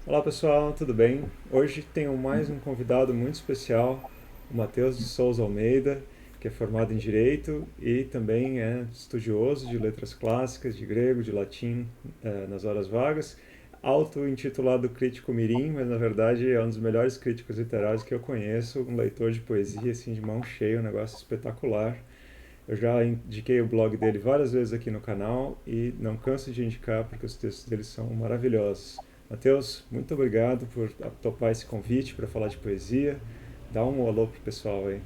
Olá pessoal, tudo bem? Hoje tenho mais um convidado muito especial, o Matheus de Souza Almeida, que é formado em Direito e também é estudioso de letras clássicas, de grego, de latim, nas horas vagas. Auto-intitulado crítico mirim, mas na verdade é um dos melhores críticos literários que eu conheço, um leitor de poesia assim de mão cheia, um negócio espetacular. Eu já indiquei o blog dele várias vezes aqui no canal e não canso de indicar porque os textos dele são maravilhosos. Matheus, muito obrigado por topar esse convite para falar de poesia. Dá um alô pro pessoal aí.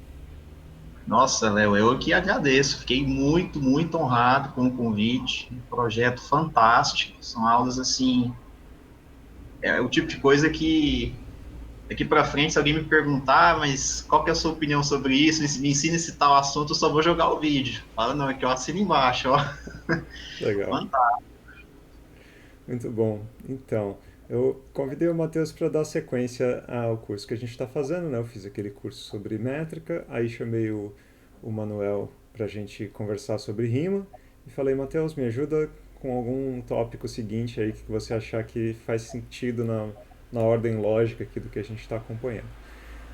Nossa, Léo, eu que agradeço. Fiquei muito, muito honrado com o convite. Um projeto fantástico. São aulas assim, é o tipo de coisa que daqui para frente, se alguém me perguntar, mas qual que é a sua opinião sobre isso? Me ensina esse tal assunto, eu só vou jogar o vídeo. Fala, não, é que eu assino embaixo, ó. Legal, Fantástico. muito bom. Então, eu convidei o Matheus para dar sequência ao curso que a gente está fazendo, né? Eu fiz aquele curso sobre métrica, aí chamei o Manuel para a gente conversar sobre rima e falei, Matheus, me ajuda com algum tópico seguinte aí que você achar que faz sentido na ordem lógica aqui do que a gente está acompanhando.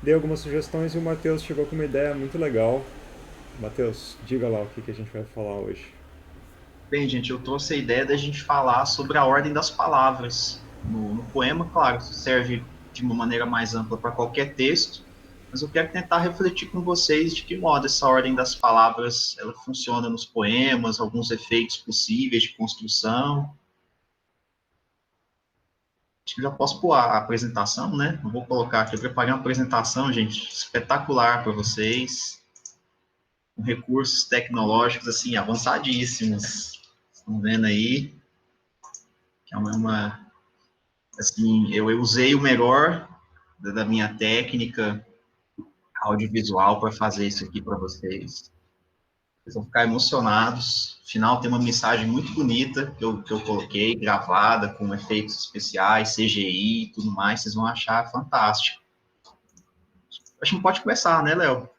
Dei algumas sugestões e o Matheus chegou com uma ideia muito legal. Matheus, diga lá o que a gente vai falar hoje. Bem, gente, eu trouxe a ideia da gente falar sobre a ordem das palavras. No poema, claro, serve de uma maneira mais ampla para qualquer texto, mas eu quero tentar refletir com vocês de que modo essa ordem das palavras ela funciona nos poemas, alguns efeitos possíveis de construção. Acho que já posso pôr a apresentação, né? Eu vou colocar aqui, eu preparei uma apresentação, gente, espetacular para vocês, com recursos tecnológicos, assim, avançadíssimos. Estão vendo aí? Que é uma assim, eu usei o melhor da minha técnica audiovisual para fazer isso aqui para vocês. Vocês vão ficar emocionados. No final tem uma mensagem muito bonita que eu coloquei, gravada, com efeitos especiais, CGI e tudo mais. Vocês vão achar fantástico. Acho que pode começar, né, Léo?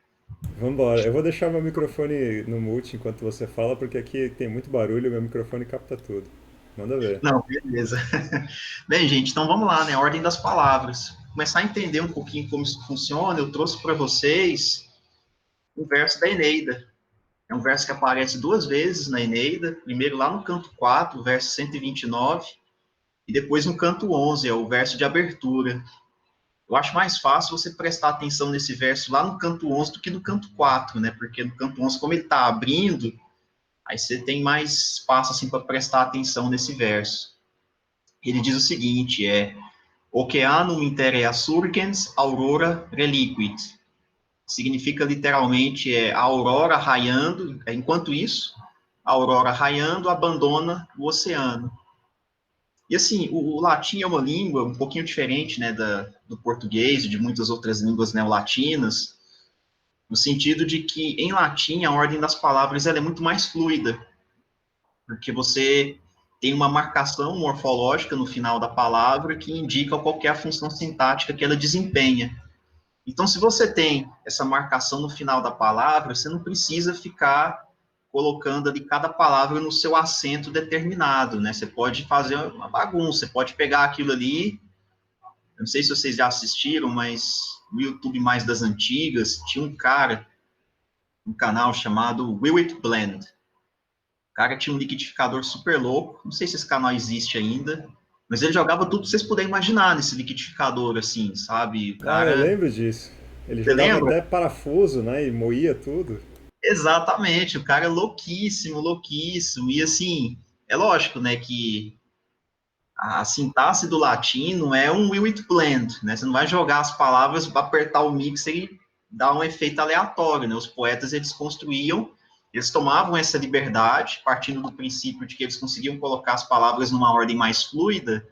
Vambora. Eu vou deixar meu microfone no mute enquanto você fala, porque aqui tem muito barulho e meu microfone capta tudo. Manda ver. Não, beleza. Bem, gente, então vamos lá, né? Ordem das palavras. Começar a entender um pouquinho como isso funciona. Eu trouxe para vocês o verso da Eneida. É um verso que aparece duas vezes na Eneida, primeiro lá no canto 4, verso 129, e depois no canto 11, é o verso de abertura. Eu acho mais fácil você prestar atenção nesse verso lá no canto 11 do que no canto 4, né? Porque no canto 11, como ele está abrindo, aí você tem mais espaço assim para prestar atenção nesse verso. Ele diz o seguinte, Oceanum inter surgens aurora reliquit. Significa literalmente a aurora raiando, enquanto isso, a aurora raiando abandona o oceano. E assim, o latim é uma língua um pouquinho diferente, né, do português e de muitas outras línguas neolatinas, no sentido de que em latim a ordem das palavras ela é muito mais fluida, porque você tem uma marcação morfológica no final da palavra que indica qual é a função sintática que ela desempenha. Então, se você tem essa marcação no final da palavra, você não precisa ficar colocando ali cada palavra no seu acento determinado, né? Você pode fazer uma bagunça, você pode pegar aquilo ali. Eu não sei se vocês já assistiram, mas no YouTube mais das antigas, tinha um cara, um canal chamado Will It Blend. O cara tinha um liquidificador super louco, não sei se esse canal existe ainda, mas ele jogava tudo que vocês puderem imaginar nesse liquidificador, assim, sabe? O Ah, eu cara. lembro disso. Ele Você jogava lembra? até parafuso, né? E moía tudo. Exatamente, o cara é louquíssimo, louquíssimo. E assim, é lógico, né, que a sintaxe do latim não é um will it blend, né? Você não vai jogar as palavras, apertar o mixer e dar um efeito aleatório, né? Os poetas, eles construíam, eles tomavam essa liberdade, partindo do princípio de que eles conseguiam colocar as palavras numa ordem mais fluida,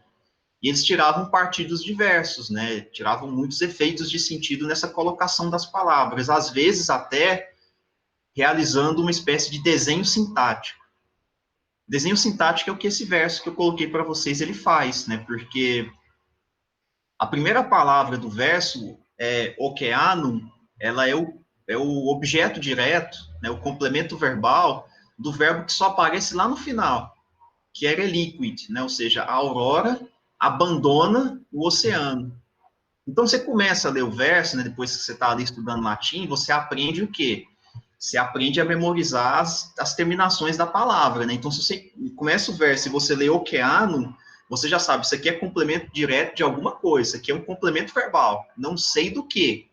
e eles tiravam partidos diversos, né? Tiravam muitos efeitos de sentido nessa colocação das palavras, às vezes até realizando uma espécie de desenho sintático. Desenho sintático é o que esse verso que eu coloquei para vocês ele faz, né? Porque a primeira palavra do verso é oceanum, ela é o objeto direto, né, o complemento verbal do verbo que só aparece lá no final, que é reliquid, né? Ou seja, a aurora abandona o oceano. Então, você começa a ler o verso, né, depois que você está ali estudando latim, você aprende o quê? Você aprende a memorizar as terminações da palavra, né? Então, se você começa o verso e você lê oceano, você já sabe, isso aqui é complemento direto de alguma coisa, isso aqui é um complemento verbal, não sei do que,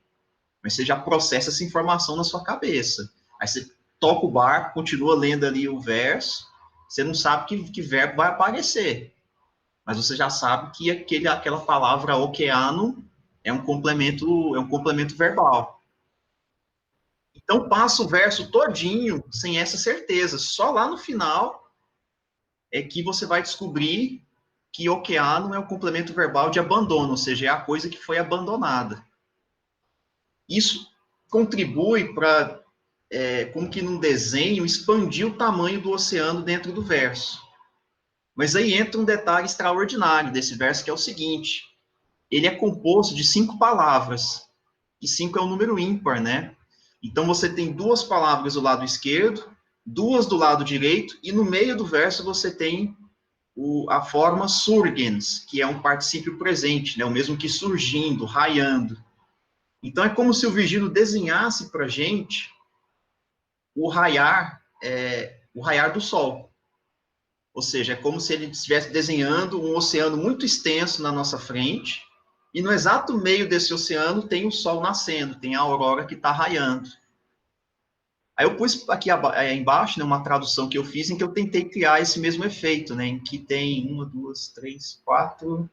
mas você já processa essa informação na sua cabeça. Aí você toca o barco, continua lendo ali o verso, você não sabe que verbo vai aparecer, mas você já sabe que aquela palavra oceano é um complemento verbal. Então passa o verso todinho sem essa certeza. Só lá no final é que você vai descobrir que oceano é o complemento verbal de abandono, ou seja, é a coisa que foi abandonada. Isso contribui para, como que num desenho, expandir o tamanho do oceano dentro do verso. Mas aí entra um detalhe extraordinário desse verso, que é o seguinte: ele é composto de 5 palavras, e 5 é um número ímpar, né? Então você tem 2 palavras do lado esquerdo, 2 do lado direito, e no meio do verso você tem a forma surgens, que é um particípio presente, né? O mesmo que surgindo, raiando. Então é como se o Virgílio desenhasse para a gente o raiar do sol. Ou seja, é como se ele estivesse desenhando um oceano muito extenso na nossa frente, e no exato meio desse oceano tem o sol nascendo, tem a aurora que está raiando. Aí eu pus aqui embaixo, né, uma tradução que eu fiz em que eu tentei criar esse mesmo efeito, né, em que tem 1, 2, 3, 4,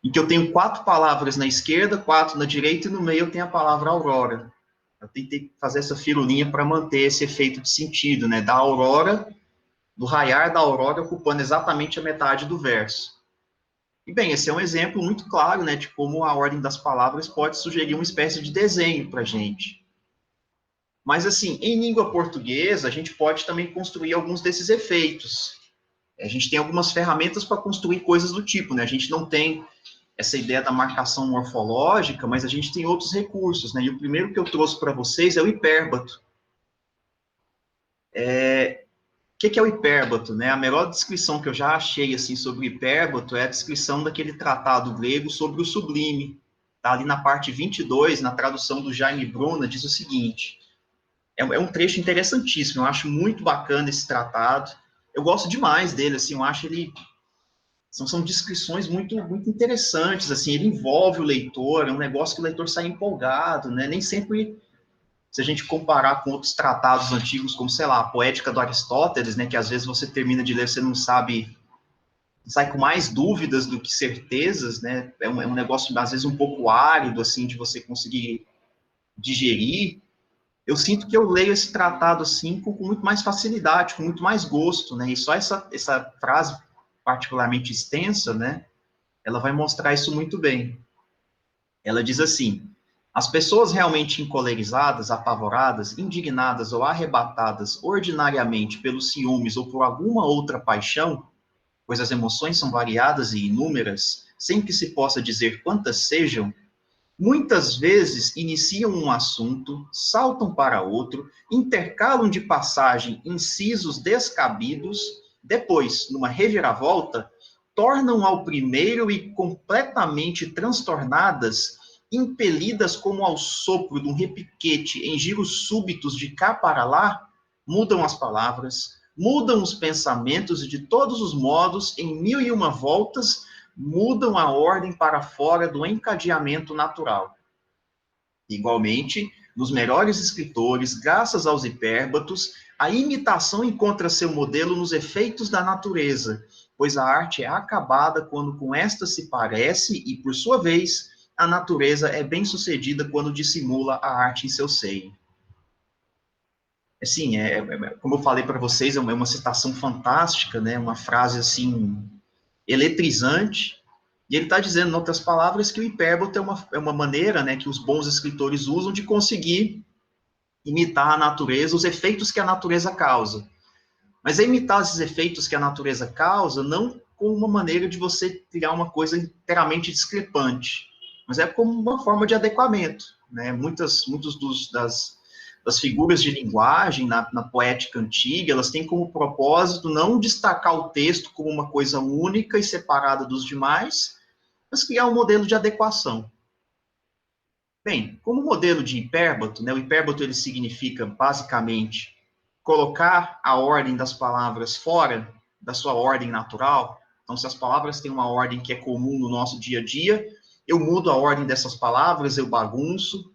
em que eu tenho 4 palavras na esquerda, 4 na direita, e no meio eu tenho a palavra aurora. Eu tentei fazer essa firulinha para manter esse efeito de sentido, né, da aurora, do raiar da aurora ocupando exatamente a metade do verso. E bem, esse é um exemplo muito claro, né, de como a ordem das palavras pode sugerir uma espécie de desenho para a gente. Mas, assim, em língua portuguesa, a gente pode também construir alguns desses efeitos. A gente tem algumas ferramentas para construir coisas do tipo, né? A gente não tem essa ideia da marcação morfológica, mas a gente tem outros recursos, né? E o primeiro que eu trouxe para vocês é o hipérbato. O que é o hipérbato, né? A melhor descrição que eu já achei, assim, sobre o hipérbato é a descrição daquele tratado grego sobre o sublime. Tá ali na parte 22, na tradução do Jaime Bruna, diz o seguinte: é um trecho interessantíssimo, eu acho muito bacana esse tratado. Eu gosto demais dele, assim, eu acho ele... São descrições muito, muito interessantes, assim, ele envolve o leitor, é um negócio que o leitor sai empolgado, né? Nem sempre, se a gente comparar com outros tratados antigos, como, sei lá, a Poética do Aristóteles, né, que às vezes você termina de ler, você não sabe, sai com mais dúvidas do que certezas, né? É um negócio, às vezes, um pouco árido, assim, de você conseguir digerir. Eu sinto que eu leio esse tratado assim com muito mais facilidade, com muito mais gosto, né? E só essa frase particularmente extensa, né? Ela vai mostrar isso muito bem. Ela diz assim: as pessoas realmente encolerizadas, apavoradas, indignadas ou arrebatadas ordinariamente pelos ciúmes ou por alguma outra paixão, pois as emoções são variadas e inúmeras, sem que se possa dizer quantas sejam, muitas vezes iniciam um assunto, saltam para outro, intercalam de passagem incisos descabidos, depois, numa reviravolta, tornam ao primeiro e completamente transtornadas, impelidas como ao sopro de um repiquete em giros súbitos de cá para lá, mudam as palavras, mudam os pensamentos e de todos os modos, em 1001 voltas, mudam a ordem para fora do encadeamento natural. Igualmente, nos melhores escritores, graças aos hipérbatos, a imitação encontra seu modelo nos efeitos da natureza, pois a arte é acabada quando com esta se parece e, por sua vez, a natureza é bem-sucedida quando dissimula a arte em seu seio. Assim, como eu falei para vocês, é uma citação fantástica, né? Uma frase assim eletrizante. E ele está dizendo, em outras palavras, que o hipérbole é uma maneira, né, que os bons escritores usam de conseguir imitar a natureza, os efeitos que a natureza causa. Mas é imitar esses efeitos que a natureza causa não como uma maneira de você criar uma coisa inteiramente discrepante, mas é como uma forma de adequamento. Né? Muitas das figuras de linguagem na poética antiga, elas têm como propósito não destacar o texto como uma coisa única e separada dos demais, Mas criar um modelo de adequação. Bem, como modelo de hipérbato, né, o hipérbato ele significa, basicamente, colocar a ordem das palavras fora da sua ordem natural. Então, se as palavras têm uma ordem que é comum no nosso dia a dia, eu mudo a ordem dessas palavras, eu bagunço.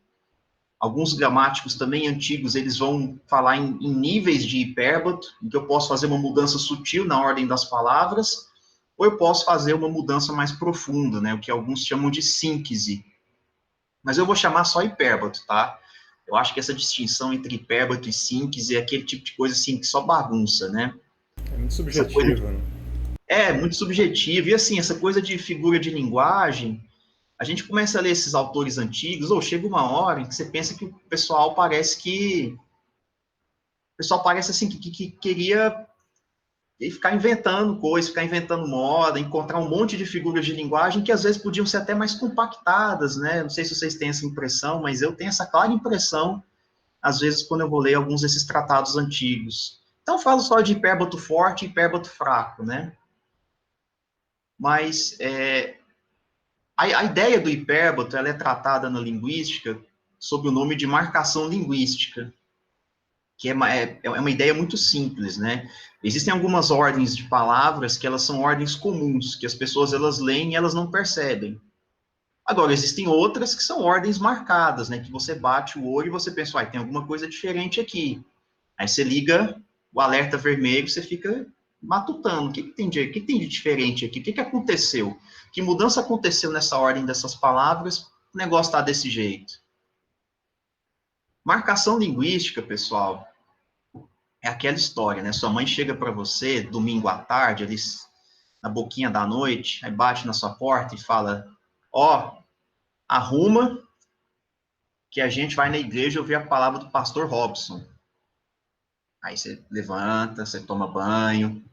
Alguns gramáticos também antigos, eles vão falar em níveis de hipérbato, em que eu posso fazer uma mudança sutil na ordem das palavras, ou eu posso fazer uma mudança mais profunda, né, o que alguns chamam de síntese. Mas eu vou chamar só hipérbato, tá? Eu acho que essa distinção entre hipérbato e síntese é aquele tipo de coisa assim que só bagunça, né? É muito Essa coisa subjetivo, né? é muito subjetivo. E assim, essa coisa de figura de linguagem, a gente começa a ler esses autores antigos, ou chega uma hora em que você pensa que o pessoal parece que. O pessoal parece assim que queria ficar inventando coisas, ficar inventando moda, encontrar um monte de figuras de linguagem que às vezes podiam ser até mais compactadas, né? Não sei se vocês têm essa impressão, mas eu tenho essa clara impressão, às vezes, quando eu vou ler alguns desses tratados antigos. Então, eu falo só de hipérbato forte e hipérbato fraco, né? Mas a ideia do hipérbato ela é tratada na linguística sob o nome de marcação linguística, que é uma ideia muito simples, né? Existem algumas ordens de palavras que elas são ordens comuns, que as pessoas elas leem e elas não percebem. Agora, existem outras que são ordens marcadas, né? Que você bate o olho e você pensa, tem alguma coisa diferente aqui. Aí você liga o alerta vermelho, você fica matutando. O que tem de diferente aqui? O que aconteceu? Que mudança aconteceu nessa ordem dessas palavras? O negócio está desse jeito. Marcação linguística, pessoal, é aquela história, né? Sua mãe chega para você domingo à tarde, ali na boquinha da noite, aí bate na sua porta e fala: Ó, arruma que a gente vai na igreja ouvir a palavra do pastor Robson. Aí você levanta, você toma banho.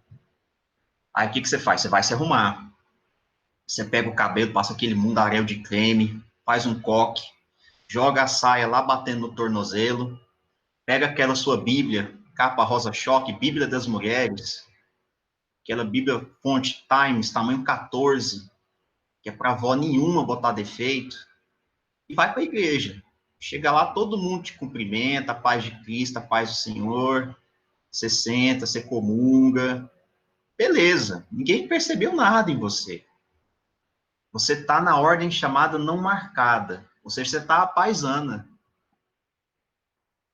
Aí o que você faz? Você vai se arrumar. Você pega o cabelo, passa aquele mundaréu de creme, faz um coque, joga a saia lá batendo no tornozelo, pega aquela sua Bíblia, capa rosa-choque, Bíblia das Mulheres, aquela Bíblia fonte Times, tamanho 14, que é para avó nenhuma botar defeito, e vai para a igreja. Chega lá, todo mundo te cumprimenta, a paz de Cristo, a paz do Senhor, você senta, você comunga, beleza, ninguém percebeu nada em você. Você está na ordem chamada não marcada, ou seja, você está à paisana.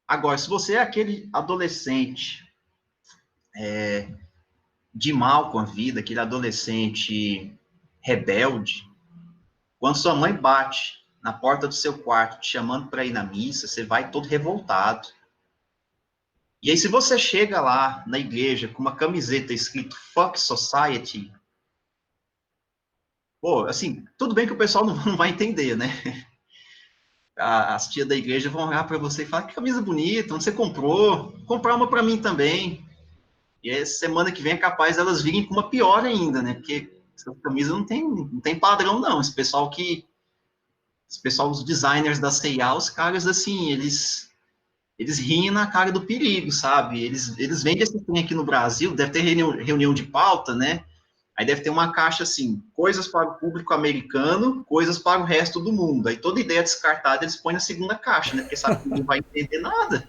Agora, se você é aquele adolescente de mal com a vida, aquele adolescente rebelde, quando sua mãe bate na porta do seu quarto te chamando para ir na missa, você vai todo revoltado. E aí, se você chega lá na igreja com uma camiseta escrito Fuck Society, pô, assim, tudo bem que o pessoal não vai entender, né? As tias da igreja vão olhar para você e falar: que camisa bonita, onde você comprou? Comprar uma para mim também. E aí, semana que vem é capaz elas virem com uma pior ainda, né? Porque essa camisa não tem padrão, não. Os designers da C&A, os caras, assim, eles riem na cara do perigo, sabe? Eles vendem esse trem aqui no Brasil, deve ter reunião de pauta, né? Aí deve ter uma caixa assim, coisas para o público americano, coisas para o resto do mundo. Aí toda ideia descartada eles põem na segunda caixa, né? Porque sabe que ninguém vai entender nada.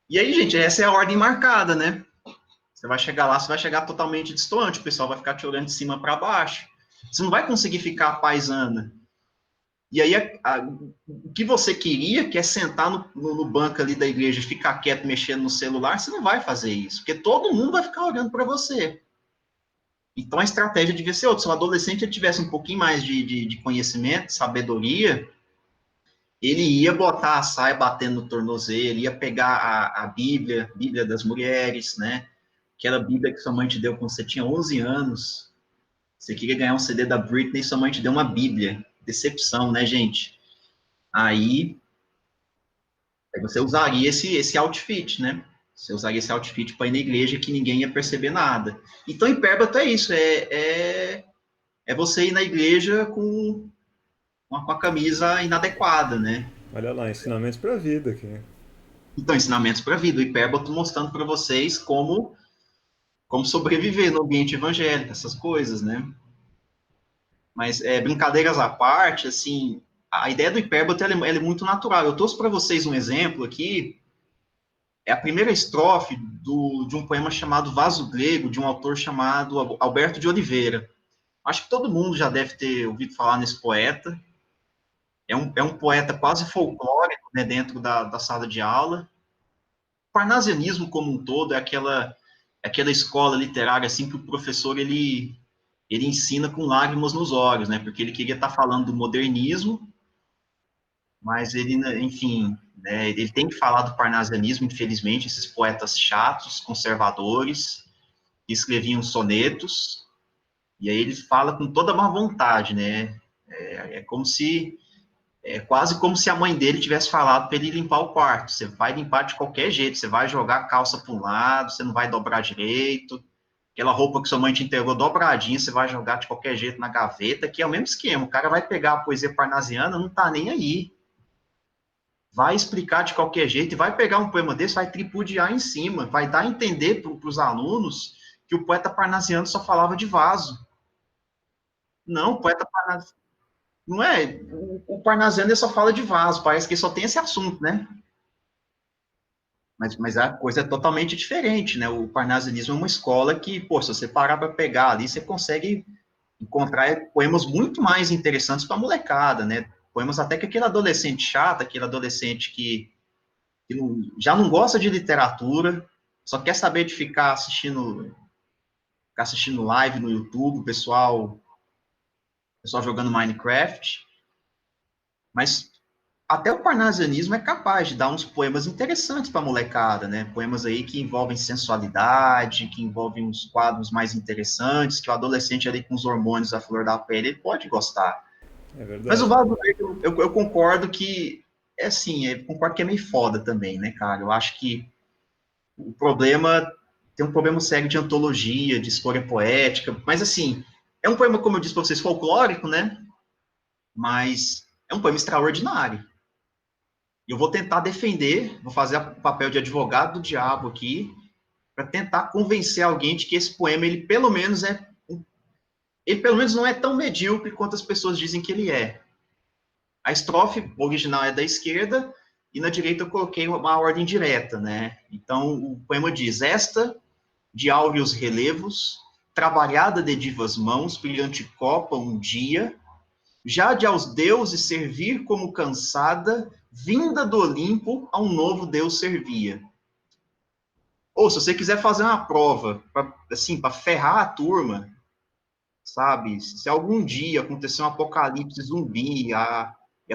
E aí, gente, essa é a ordem marcada, né? Você vai chegar lá, você vai chegar totalmente distante, o pessoal vai ficar te olhando de cima para baixo. Você não vai conseguir ficar paisana. E aí, o que você queria, que é sentar no banco ali da igreja, ficar quieto, mexendo no celular, você não vai fazer isso, porque todo mundo vai ficar olhando para você. Então, a estratégia devia ser outra. Se o adolescente tivesse um pouquinho mais de conhecimento, sabedoria, ele ia botar a saia batendo no tornozelo, ia pegar a Bíblia das mulheres, né? Aquela Bíblia que sua mãe te deu quando você tinha 11 anos. Você queria ganhar um CD da Britney, sua mãe te deu uma Bíblia. Decepção, né, gente? Aí você usaria esse outfit, né? Você usaria esse outfit para ir na igreja que ninguém ia perceber nada. Então, hipérbato é isso, é você ir na igreja com a camisa inadequada, né? Olha lá, ensinamentos para a vida aqui. Então, ensinamentos para a vida. O hipérbato mostrando para vocês como sobreviver no ambiente evangélico, essas coisas, né? Mas, brincadeiras à parte, assim, a ideia do hipérbole ela é muito natural. Eu trouxe para vocês um exemplo aqui, é a primeira estrofe de um poema chamado Vaso Grego, de um autor chamado Alberto de Oliveira. Acho que todo mundo já deve ter ouvido falar nesse poeta. É um poeta quase folclórico, né, dentro da sala de aula. O parnasianismo como um todo é aquela escola literária assim que o professor ele ensina com lágrimas nos olhos, né? Porque ele queria estar falando do modernismo, mas ele, enfim, né, ele tem que falar do parnasianismo, infelizmente, esses poetas chatos, conservadores, que escreviam sonetos, e aí ele fala com toda a má vontade, né? É como se quase como se a mãe dele tivesse falado para ele limpar o quarto. Você vai limpar de qualquer jeito, você vai jogar a calça para um lado, você não vai dobrar direito. Aquela roupa que sua mãe te entregou dobradinha, você vai jogar de qualquer jeito na gaveta, que é o mesmo esquema. O cara vai pegar a poesia parnasiana, não tá nem aí. Vai explicar de qualquer jeito e vai pegar um poema desse, vai tripudiar em cima, vai dar a entender para os alunos que o poeta parnasiano só falava de vaso. Não, o poeta parnasiano não é. O parnasiano só fala de vaso, parece que só tem esse assunto, né? Mas a coisa é totalmente diferente, né? O parnasianismo é uma escola que, pô, se você parar para pegar ali, você consegue encontrar poemas muito mais interessantes para a molecada, né? Poemas até que aquele adolescente chato, aquele adolescente que já não gosta de literatura, só quer saber de ficar assistindo live no YouTube, o pessoal jogando Minecraft, mas até o parnasianismo é capaz de dar uns poemas interessantes para a molecada, né? Poemas aí que envolvem sensualidade, que envolvem uns quadros mais interessantes, que o adolescente ali com os hormônios à flor da pele, ele pode gostar. É Mas o verdade. Vaso Negro, eu concordo que, assim, eu concordo que é meio foda também, né, cara? Eu acho que o problema, tem um problema sério de antologia, de escolha poética, mas, assim, é um poema, como eu disse para vocês, folclórico, né? Mas é um poema extraordinário. E eu vou tentar defender, vou fazer o papel de advogado do diabo aqui, para tentar convencer alguém de que esse poema, ele pelo menos não é tão medíocre quanto as pessoas dizem que ele é. A estrofe original é da esquerda, e na direita eu coloquei uma ordem direta, né? Então, o poema diz: Esta, de áureos relevos, trabalhada de divas mãos, brilhante copa um dia, já de aos deuses servir como cansada, vinda do Olimpo, a um novo Deus servia. Ou, se você quiser fazer uma prova, assim, para ferrar a turma, sabe? Se algum dia acontecer um apocalipse zumbi, a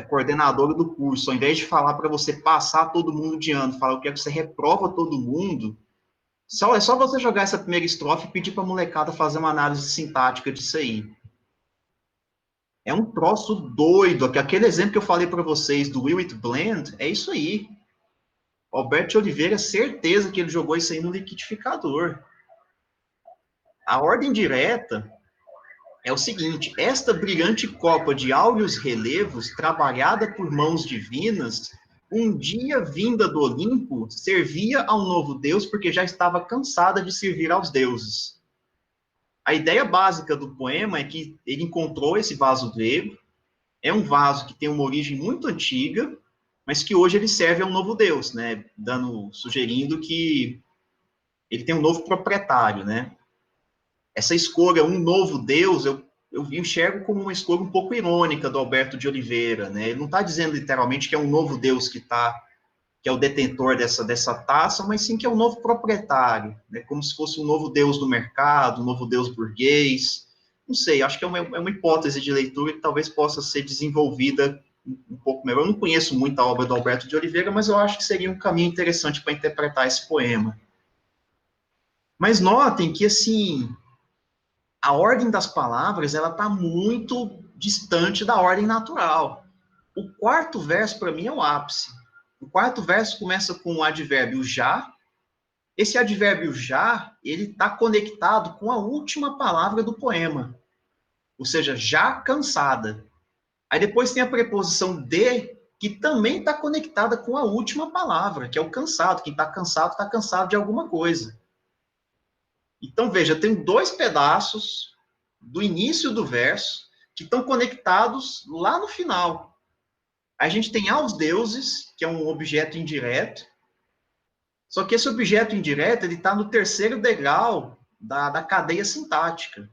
coordenadora do curso, ao invés de falar para você passar todo mundo de ano, falar que você reprova todo mundo, é só você jogar essa primeira estrofe e pedir para a molecada fazer uma análise sintática disso aí. É um troço doido. Aquele exemplo que eu falei para vocês do Will It Blend, é isso aí. Alberto Oliveira, certeza que ele jogou isso aí no liquidificador. A ordem direta é o seguinte: esta brilhante copa de áureos relevos, trabalhada por mãos divinas, um dia vinda do Olimpo, servia a um novo Deus porque já estava cansada de servir aos deuses. A ideia básica do poema é que ele encontrou esse vaso grego, é um vaso que tem uma origem muito antiga, mas que hoje ele serve a um novo Deus, né? Sugerindo que ele tem um novo proprietário, né? Essa escolha, um novo Deus, eu enxergo como uma escolha um pouco irônica do Alberto de Oliveira, né? Ele não está dizendo literalmente que é um novo Deus que é o detentor dessa taça, mas sim que é um novo proprietário, né? Como se fosse um novo Deus do mercado, um novo Deus burguês. Não sei, acho que é uma hipótese de leitura que talvez possa ser desenvolvida um pouco melhor. Eu não conheço muito a obra do Alberto de Oliveira, mas eu acho que seria um caminho interessante para interpretar esse poema. Mas notem que, assim, a ordem das palavras, ela está muito distante da ordem natural. O quarto verso, para mim, é o ápice. O quarto verso começa com o advérbio já. Esse advérbio já, ele está conectado com a última palavra do poema. Ou seja, já cansada. Aí depois tem a preposição de, que também está conectada com a última palavra, que é o cansado. Quem está cansado de alguma coisa. Então, veja, tem dois pedaços do início do verso que estão conectados lá no final. A gente tem aos deuses, que é um objeto indireto, só que esse objeto indireto ele está no terceiro degrau da cadeia sintática,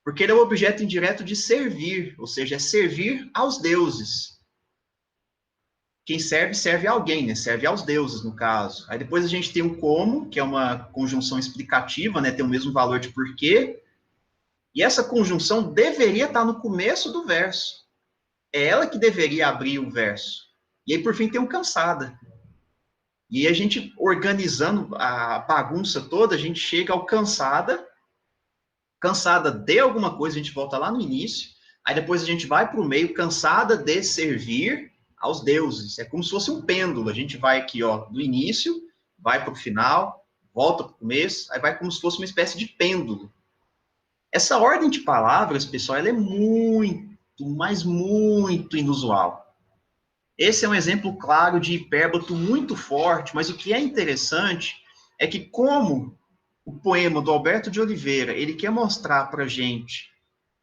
porque ele é o objeto indireto de servir, ou seja, é servir aos deuses. Quem serve, serve a alguém, né? Serve aos deuses, no caso. Aí depois a gente tem o como, que é uma conjunção explicativa, né? Tem o mesmo valor de porquê. E essa conjunção deveria estar no começo do verso. É ela que deveria abrir o verso. E aí, por fim, tem o cansada. E aí a gente, organizando a bagunça toda, a gente chega ao cansada. Cansada de alguma coisa, a gente volta lá no início. Aí depois a gente vai para o meio, cansada de servir aos deuses. É como se fosse um pêndulo. A gente vai aqui, ó, do início, vai para o final, volta para o começo, aí vai como se fosse uma espécie de pêndulo. Essa ordem de palavras, pessoal, ela é muito, mas muito inusual. Esse é um exemplo claro de hipérbato muito forte, mas o que é interessante é que como o poema do Alberto de Oliveira, ele quer mostrar para a gente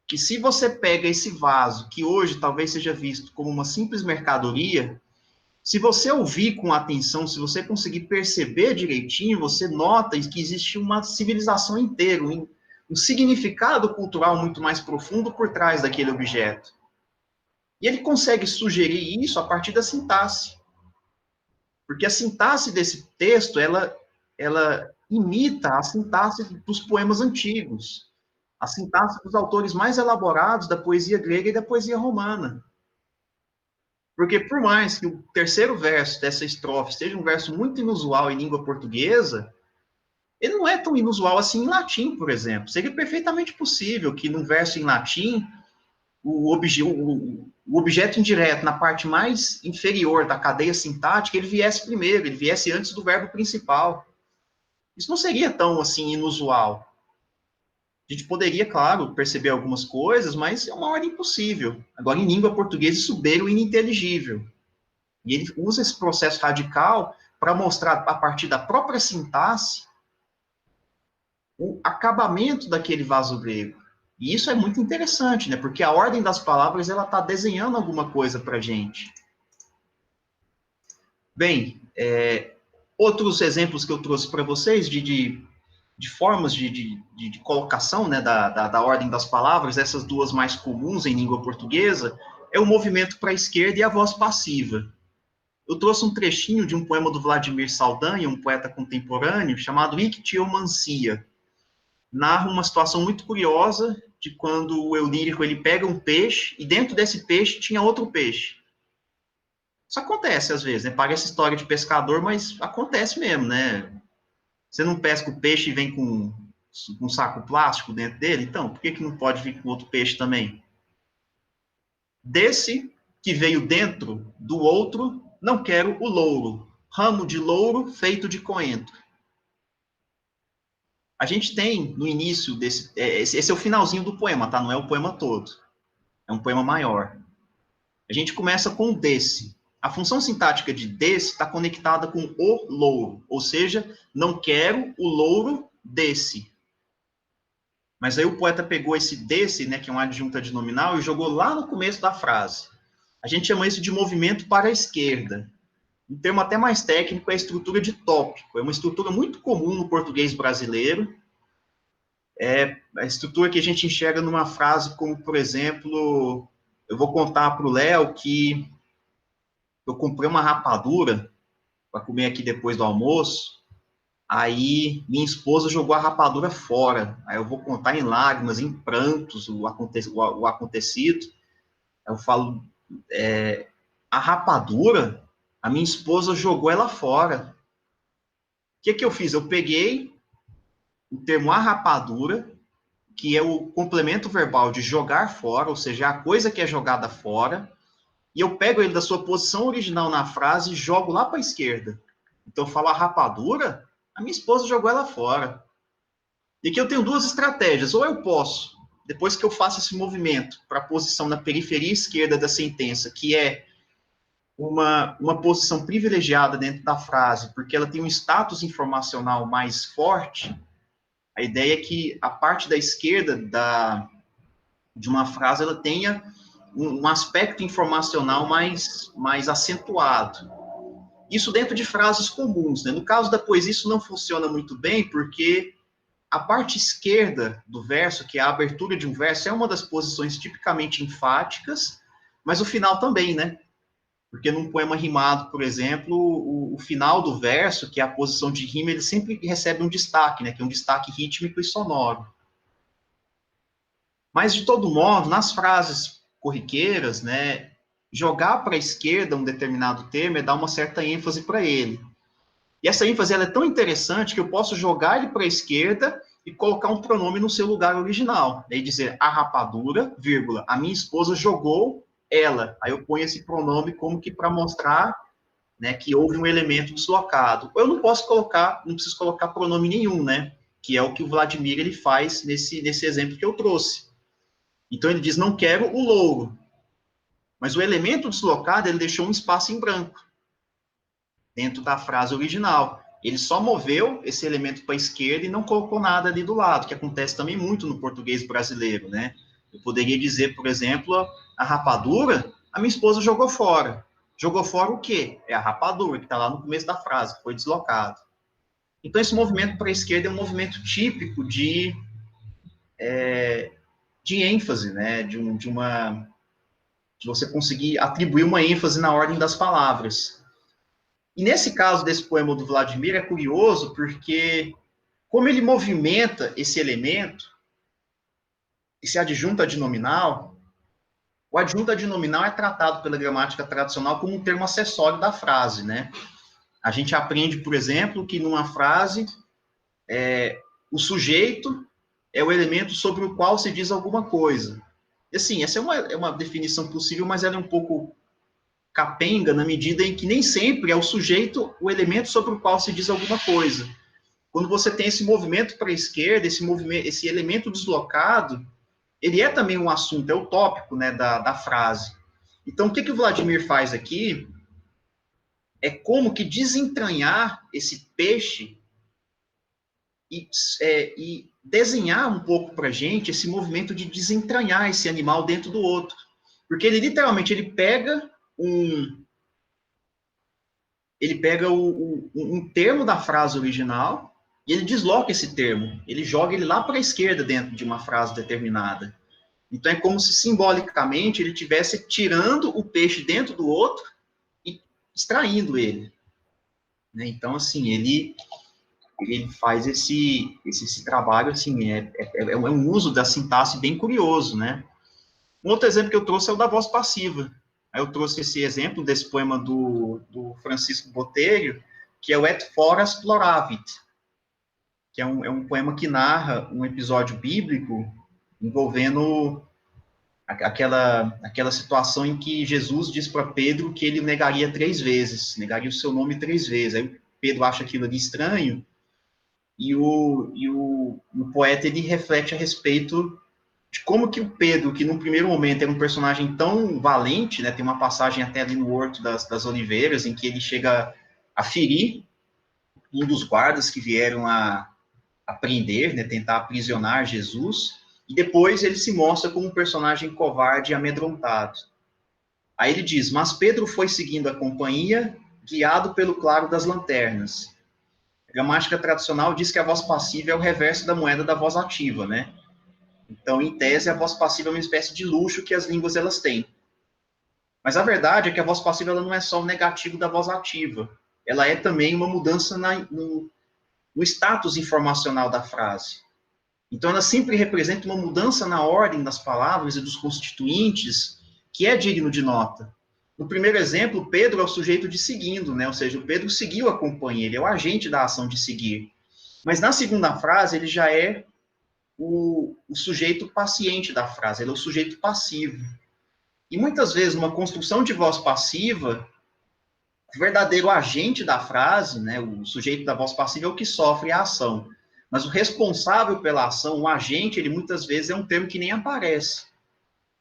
que se você pega esse vaso, que hoje talvez seja visto como uma simples mercadoria, se você ouvir com atenção, se você conseguir perceber direitinho, você nota que existe uma civilização inteira, um significado cultural muito mais profundo por trás daquele objeto. E ele consegue sugerir isso a partir da sintaxe. Porque a sintaxe desse texto, ela imita a sintaxe dos poemas antigos, a sintaxe dos autores mais elaborados da poesia grega e da poesia romana. Porque por mais que o terceiro verso dessa estrofe seja um verso muito inusual em língua portuguesa, ele não é tão inusual assim em latim, por exemplo. Seria perfeitamente possível que num verso em latim, o objeto indireto na parte mais inferior da cadeia sintática, ele viesse primeiro, ele viesse antes do verbo principal. Isso não seria tão assim inusual. A gente poderia, claro, perceber algumas coisas, mas é uma ordem impossível. Agora, em língua portuguesa, isso beira o ininteligível. E ele usa esse processo radical para mostrar, a partir da própria sintaxe, o acabamento daquele vaso grego. E isso é muito interessante, né? Porque a ordem das palavras, ela está desenhando alguma coisa para a gente. Bem, outros exemplos que eu trouxe para vocês de formas de colocação, né, da ordem das palavras, essas duas mais comuns em língua portuguesa, é o movimento para a esquerda e a voz passiva. Eu trouxe um trechinho de um poema do Vladimir Saldanha, um poeta contemporâneo, chamado Ictiomancia. Narra uma situação muito curiosa de quando o eu lírico ele pega um peixe e dentro desse peixe tinha outro peixe. Isso acontece às vezes, né? Parece história de pescador, mas acontece mesmo, né? Você não pesca o peixe e vem com um saco plástico dentro dele? Então, por que não pode vir com outro peixe também? Desse que veio dentro do outro, não quero o louro. Ramo de louro feito de coentro. A gente tem no início desse. Esse é o finalzinho do poema, tá? Não é o poema todo. É um poema maior. A gente começa com o desse. A função sintática de desse está conectada com o louro, ou seja, não quero o louro desse. Mas aí o poeta pegou esse desse, né, que é um adjunto adnominal, e jogou lá no começo da frase. A gente chama isso de movimento para a esquerda. Um termo até mais técnico é a estrutura de tópico. É uma estrutura muito comum no português brasileiro. É a estrutura que a gente enxerga numa frase como, por exemplo, eu vou contar para o Léo que eu comprei uma rapadura para comer aqui depois do almoço, aí minha esposa jogou a rapadura fora. Aí eu vou contar em lágrimas, em prantos, o acontecido. Eu falo, a rapadura, a minha esposa jogou ela fora. O que eu fiz? Eu peguei o termo arrapadura, que é o complemento verbal de jogar fora, ou seja, a coisa que é jogada fora, e eu pego ele da sua posição original na frase e jogo lá para a esquerda. Então eu falo a rapadura, a minha esposa jogou ela fora. E aqui eu tenho duas estratégias. Ou eu posso, depois que eu faço esse movimento para a posição na periferia esquerda da sentença, que é uma posição privilegiada dentro da frase, porque ela tem um status informacional mais forte, a ideia é que a parte da esquerda de uma frase ela tenha um aspecto informacional mais acentuado. Isso dentro de frases comuns, né? No caso da poesia, isso não funciona muito bem, porque a parte esquerda do verso, que é a abertura de um verso, é uma das posições tipicamente enfáticas, mas o final também, né? Porque num poema rimado, por exemplo, o final do verso, que é a posição de rima, ele sempre recebe um destaque, né? Que é um destaque rítmico e sonoro. Mas, de todo modo, nas frases corriqueiras, né, jogar para a esquerda um determinado termo é dar uma certa ênfase para ele. E essa ênfase ela é tão interessante que eu posso jogar ele para a esquerda e colocar um pronome no seu lugar original. Daí dizer a rapadura, vírgula, a minha esposa jogou ela. Aí eu ponho esse pronome como que para mostrar, né, que houve um elemento deslocado. Eu não posso colocar, não preciso colocar pronome nenhum, né? Que é o que o Vladimir ele faz nesse exemplo que eu trouxe. Então ele diz, não quero o louro. Mas o elemento deslocado, ele deixou um espaço em branco dentro da frase original. Ele só moveu esse elemento para a esquerda e não colocou nada ali do lado, que acontece também muito no português brasileiro, né? Eu poderia dizer, por exemplo, a rapadura, a minha esposa jogou fora. Jogou fora o quê? É a rapadura, que está lá no começo da frase, que foi deslocado. Então, esse movimento para a esquerda é um movimento típico de ênfase, né? De você conseguir atribuir uma ênfase na ordem das palavras. E nesse caso desse poema do Vladimir é curioso porque como ele movimenta esse elemento, esse adjunto adnominal, o adjunto adnominal é tratado pela gramática tradicional como um termo acessório da frase, né? A gente aprende, por exemplo, que numa frase o sujeito é o elemento sobre o qual se diz alguma coisa. E assim, essa é uma definição possível, mas ela é um pouco capenga na medida em que nem sempre é o sujeito o elemento sobre o qual se diz alguma coisa. Quando você tem esse movimento para a esquerda, esse elemento deslocado, ele é também um assunto, é o tópico, né, da frase. Então, o que o Vladimir faz aqui é como que desentranhar esse peixe e desenhar um pouco para a gente esse movimento de desentranhar esse animal dentro do outro. Porque ele literalmente ele pega um termo da frase original e ele desloca esse termo. Ele joga ele lá para a esquerda dentro de uma frase determinada. Então é como se simbolicamente ele estivesse tirando o peixe dentro do outro e extraindo ele. Né? Então, assim, ele faz esse trabalho, assim, é um uso da sintaxe bem curioso, né? Um outro exemplo que eu trouxe é o da voz passiva. Aí eu trouxe esse exemplo desse poema do Francisco Botelho, que é o Et foras ploravit, que é um poema que narra um episódio bíblico envolvendo aquela situação em que Jesus diz para Pedro que ele negaria 3 vezes, negaria o seu nome 3 vezes. Aí Pedro acha aquilo ali estranho, e o poeta ele reflete a respeito de como que o Pedro, que num primeiro momento era um personagem tão valente, né, tem uma passagem até ali no Horto das Oliveiras, em que ele chega a ferir um dos guardas que vieram a prender, né, tentar aprisionar Jesus, e depois ele se mostra como um personagem covarde e amedrontado. Aí ele diz, mas Pedro foi seguindo a companhia, guiado pelo claro das lanternas. A gramática tradicional diz que a voz passiva é o reverso da moeda da voz ativa, né? Então, em tese, a voz passiva é uma espécie de luxo que as línguas elas têm. Mas a verdade é que a voz passiva ela não é só o negativo da voz ativa. Ela é também uma mudança no status informacional da frase. Então, ela sempre representa uma mudança na ordem das palavras e dos constituintes que é digno de nota. No primeiro exemplo, Pedro é o sujeito de seguindo, né? Ou seja, o Pedro seguiu a companhia, ele é o agente da ação de seguir. Mas na segunda frase, ele já é o sujeito paciente da frase, ele é o sujeito passivo. E muitas vezes, numa construção de voz passiva, o verdadeiro agente da frase, né, o sujeito da voz passiva é o que sofre a ação. Mas o responsável pela ação, o agente, ele muitas vezes é um termo que nem aparece.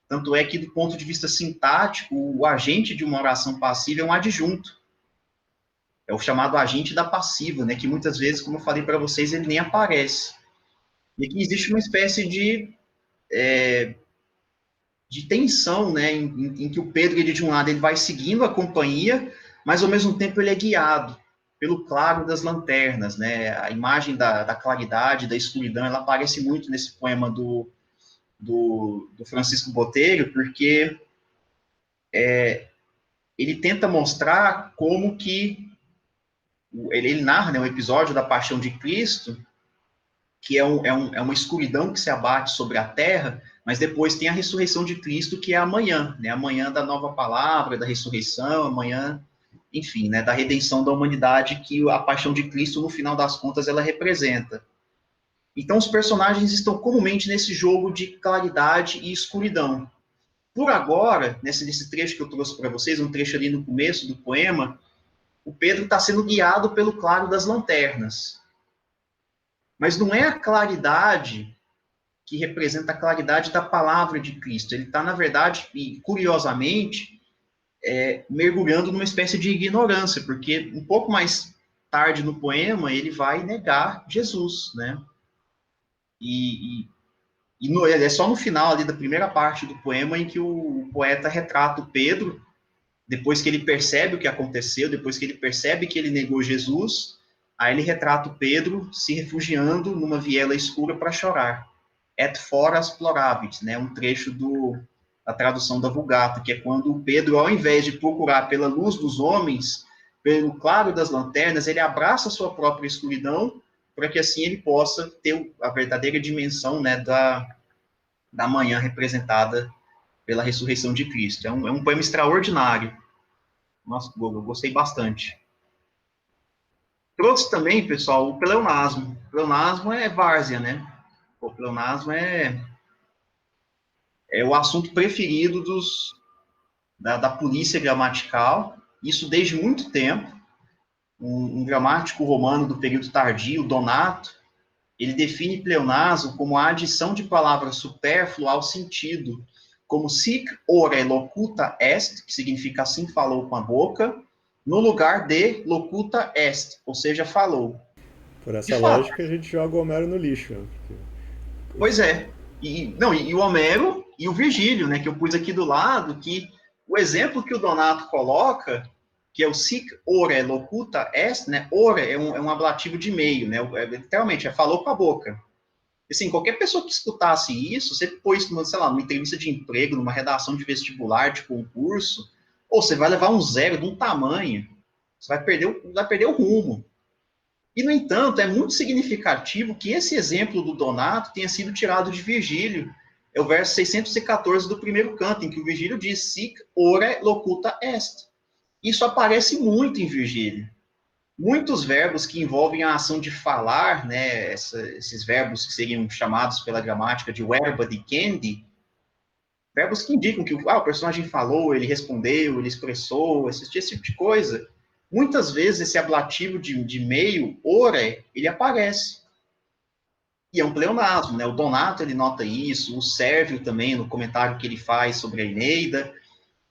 Tanto é que, do ponto de vista sintático, o agente de uma oração passiva é um adjunto. É o chamado agente da passiva, né, que muitas vezes, como eu falei para vocês, ele nem aparece. E aqui existe uma espécie de de tensão, né, em que o Pedro, ele, de um lado, ele vai seguindo a companhia, mas, ao mesmo tempo, ele é guiado pelo claro das lanternas, né, a imagem da claridade, da escuridão, ela aparece muito nesse poema do Francisco Botelho, porque ele tenta mostrar como que, ele narra, né, um episódio da Paixão de Cristo, que é uma escuridão que se abate sobre a terra, mas depois tem a ressurreição de Cristo, que é amanhã, né? Amanhã da nova palavra, da ressurreição, amanhã, enfim, né? Da redenção da humanidade, que a paixão de Cristo, no final das contas, ela representa. Então, os personagens estão comumente nesse jogo de claridade e escuridão. Por agora, nesse trecho que eu trouxe para vocês, um trecho ali no começo do poema, o Pedro está sendo guiado pelo claro das lanternas. Mas não é a claridade que representa a claridade da palavra de Cristo. Ele está, na verdade, e curiosamente, mergulhando numa espécie de ignorância, porque um pouco mais tarde no poema ele vai negar Jesus, né? É só no final ali da primeira parte do poema em que o poeta retrata o Pedro, depois que ele percebe o que aconteceu, depois que ele percebe que ele negou Jesus, aí ele retrata o Pedro se refugiando numa viela escura para chorar. Et foras ploravit, né, um trecho da tradução da Vulgata, que é quando o Pedro, ao invés de procurar pela luz dos homens, pelo claro das lanternas, ele abraça a sua própria escuridão, para que assim ele possa ter a verdadeira dimensão, né, da manhã representada pela ressurreição de Cristo. É um poema extraordinário. Nossa, eu gostei bastante. Trouxe também, pessoal, o pleonasmo. O pleonasmo é várzea, né? O pleonasmo é o assunto preferido da polícia gramatical, isso desde muito tempo. Um gramático romano do período tardio, Donato, ele define pleonasmo como a adição de palavras supérflua ao sentido, como sic ore locuta est, que significa assim falou com a boca, no lugar de locuta est, ou seja, falou. Por De essa fato, lógica, a gente joga o Homero no lixo. Né? pois é. E o Homero e o Virgílio, né, que eu pus aqui do lado, que o exemplo que o Donato coloca, que é o sic ore locuta est, né, ore é um ablativo de meio, né, literalmente, falou com a boca. Assim, qualquer pessoa que escutasse isso, você pôs, sei lá, numa entrevista de emprego, numa redação de vestibular, de concurso, ou você vai levar um zero de um tamanho, você vai perder o rumo. E, no entanto, é muito significativo que esse exemplo do Donato tenha sido tirado de Virgílio. É o verso 614 do primeiro canto, em que o Virgílio diz, sic ore locuta est. Isso aparece muito em Virgílio. Muitos verbos que envolvem a ação de falar, né, esses verbos que seriam chamados pela gramática de verba dicendi, verbos que indicam que o personagem falou, ele respondeu, ele expressou, esse tipo de coisa. Muitas vezes esse ablativo de meio, ore, ele aparece. E é um pleonasmo, né? O Donato, ele nota isso, o Sérvio também, no comentário que ele faz sobre a Eneida.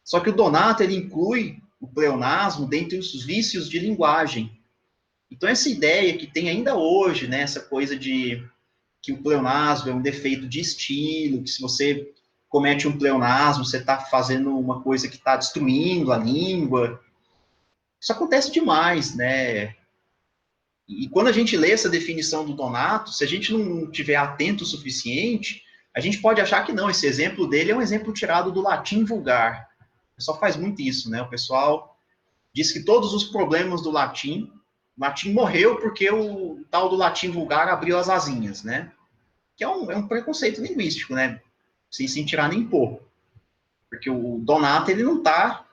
Só que o Donato, ele inclui o pleonasmo dentre os vícios de linguagem. Então, essa ideia que tem ainda hoje, né, essa coisa de que o pleonasmo é um defeito de estilo, que se você comete um pleonasmo, você está fazendo uma coisa que está destruindo a língua. Isso acontece demais, né? E quando a gente lê essa definição do Donato, se a gente não tiver atento o suficiente, a gente pode achar que não, esse exemplo dele é um exemplo tirado do latim vulgar. O pessoal faz muito isso, né? O pessoal diz que todos os problemas do latim, o latim morreu porque o tal do latim vulgar abriu as asinhas, né? Que é um preconceito linguístico, né? Sem tirar nem pôr. Porque o Donato, ele não está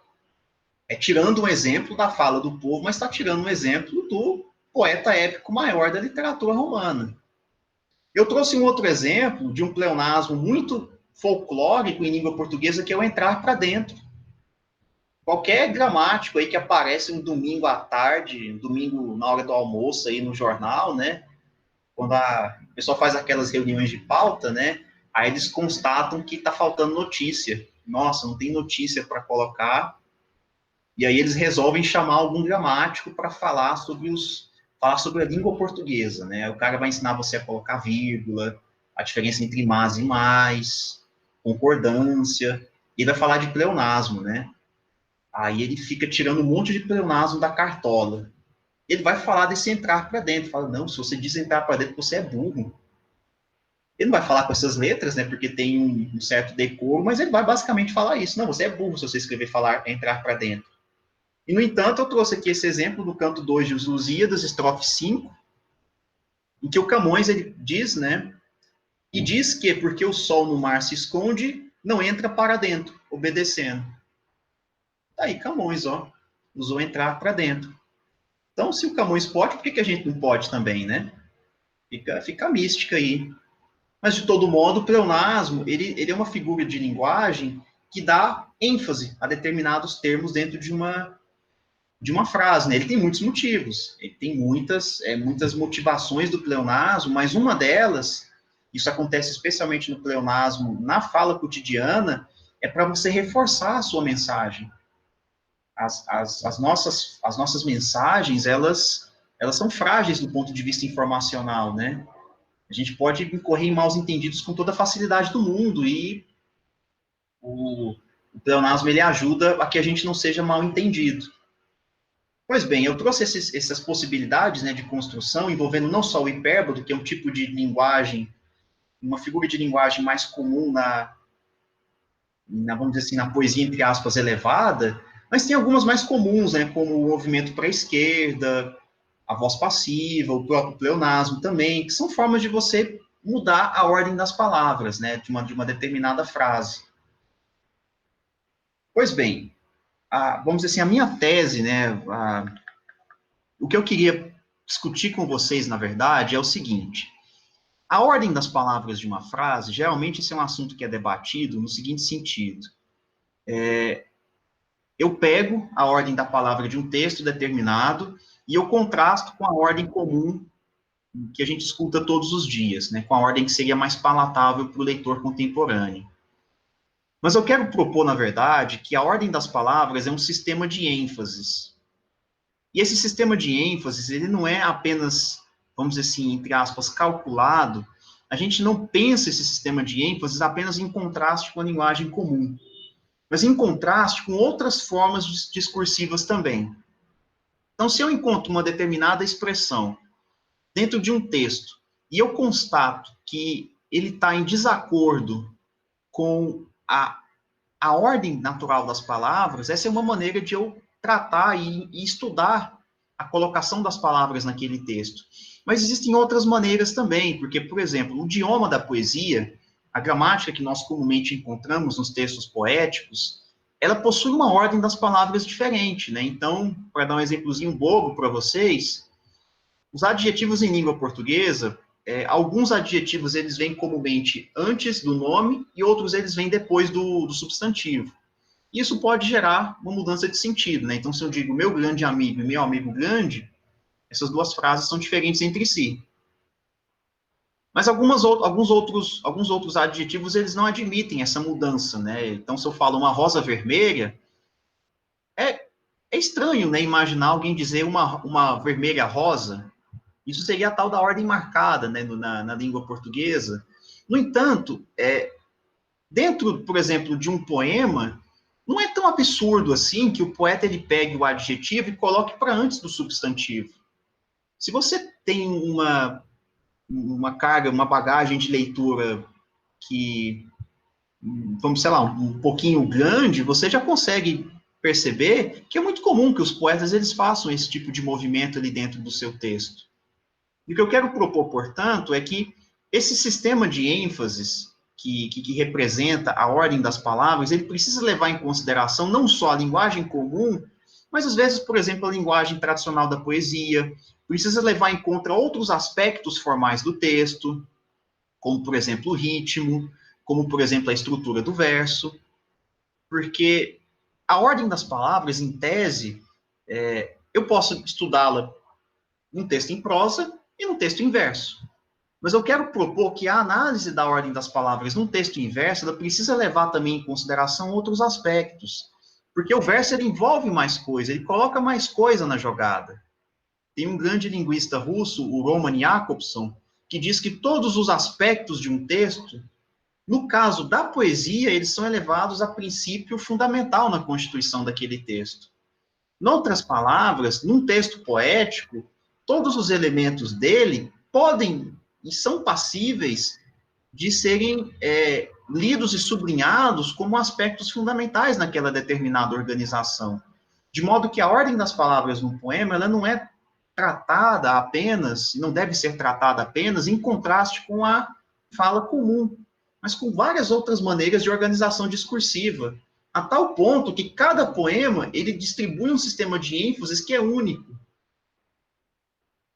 tirando um exemplo da fala do povo, mas está tirando um exemplo do poeta épico maior da literatura romana. Eu trouxe um outro exemplo de um pleonasmo muito folclórico em língua portuguesa, que é o entrar para dentro. Qualquer gramático aí que aparece um domingo à tarde, um domingo na hora do almoço aí no jornal, né? Quando o pessoal faz aquelas reuniões de pauta, né? Aí eles constatam que está faltando notícia. Nossa, não tem notícia para colocar. E aí eles resolvem chamar algum gramático para falar sobre a língua portuguesa, né? O cara vai ensinar você a colocar vírgula, a diferença entre mais e mais, concordância, e vai falar de pleonasmo, né? Aí ele fica tirando um monte de pleonasmo da cartola. Ele vai falar desse entrar para dentro. Fala, não, se você diz entrar para dentro, você é burro. Ele não vai falar com essas letras, né? Porque tem um certo decoro, mas ele vai basicamente falar isso. Não, você é burro se você escrever falar entrar para dentro. E, no entanto, eu trouxe aqui esse exemplo do canto 2 de Os Lusíadas, estrofe 5, em que o Camões ele diz, né? E diz que porque o sol no mar se esconde, não entra para dentro, obedecendo. Tá aí Camões, ó, usou entrar para dentro. Então, se o Camões pode, por que a gente não pode também, né? Fica a mística aí. Mas, de todo modo, o pleonasmo, ele é uma figura de linguagem que dá ênfase a determinados termos dentro de uma frase, né? Ele tem muitos motivos, ele tem muitas motivações do pleonasmo, mas uma delas, isso acontece especialmente no pleonasmo, na fala cotidiana, é para você reforçar a sua mensagem. As nossas mensagens, elas são frágeis do ponto de vista informacional, né? A gente pode incorrer em maus entendidos com toda a facilidade do mundo, e o pleonasmo, ele ajuda a que a gente não seja mal entendido. Pois bem, eu trouxe essas possibilidades, né, de construção, envolvendo não só o hipérbole, que é um tipo de linguagem, uma figura de linguagem mais comum vamos dizer assim, na poesia, entre aspas, elevada, mas tem algumas mais comuns, né, como o movimento para a esquerda, a voz passiva, o próprio pleonasmo também, que são formas de você mudar a ordem das palavras, né, de uma determinada frase. Pois bem, vamos dizer assim, a minha tese, né, o que eu queria discutir com vocês, na verdade, é o seguinte: a ordem das palavras de uma frase, geralmente esse é um assunto que é debatido no seguinte sentido. Eu pego a ordem da palavra de um texto determinado e eu contrasto com a ordem comum que a gente escuta todos os dias, né, com a ordem que seria mais palatável para o leitor contemporâneo. Mas eu quero propor, na verdade, que a ordem das palavras é um sistema de ênfases. E esse sistema de ênfases, ele não é apenas, vamos dizer assim, entre aspas, calculado. A gente não pensa esse sistema de ênfases apenas em contraste com a linguagem comum, mas em contraste com outras formas discursivas também. Então, se eu encontro uma determinada expressão dentro de um texto e eu constato que ele está em desacordo com a ordem natural das palavras, essa é uma maneira de eu tratar e estudar a colocação das palavras naquele texto. Mas existem outras maneiras também, porque, por exemplo, o idioma da poesia, a gramática que nós comumente encontramos nos textos poéticos, ela possui uma ordem das palavras diferente, né? Então, para dar um exemplozinho bobo para vocês, os adjetivos em língua portuguesa, alguns adjetivos eles vêm comumente antes do nome e outros eles vêm depois do substantivo. Isso pode gerar uma mudança de sentido, né? Então, se eu digo meu grande amigo e meu amigo grande, essas duas frases são diferentes entre si. Mas alguns outros adjetivos, eles não admitem essa mudança, né? Então, se eu falo uma rosa vermelha, é estranho, né, imaginar alguém dizer uma vermelha rosa. Isso seria a tal da ordem marcada, né, na língua portuguesa. No entanto, dentro, por exemplo, de um poema, não é tão absurdo assim que o poeta ele pegue o adjetivo e coloque para antes do substantivo. Se você tem uma carga, uma bagagem de leitura que, vamos, sei lá, um pouquinho grande, você já consegue perceber que é muito comum que os poetas eles façam esse tipo de movimento ali dentro do seu texto. E o que eu quero propor, portanto, é que esse sistema de ênfases que representa a ordem das palavras, ele precisa levar em consideração não só a linguagem comum, mas às vezes, por exemplo, a linguagem tradicional da poesia, precisa levar em conta outros aspectos formais do texto, como, por exemplo, o ritmo, como, por exemplo, a estrutura do verso, porque a ordem das palavras, em tese, eu posso estudá-la num texto em prosa e num texto em verso. Mas eu quero propor que a análise da ordem das palavras num texto em verso, ela precisa levar também em consideração outros aspectos. Porque o verso, ele envolve mais coisa, ele coloca mais coisa na jogada. Tem um grande linguista russo, o Roman Jakobson, que diz que todos os aspectos de um texto, No caso da poesia, eles são elevados a princípio fundamental na constituição daquele texto. Em outras palavras, num texto poético, todos os elementos dele podem e são passíveis de serem lidos e sublinhados como aspectos fundamentais naquela determinada organização. De modo que a ordem das palavras no poema, ela não é tratada apenas, não deve ser tratada apenas em contraste com a fala comum, mas com várias outras maneiras de organização discursiva, a tal ponto que cada poema, ele distribui um sistema de ênfases que é único,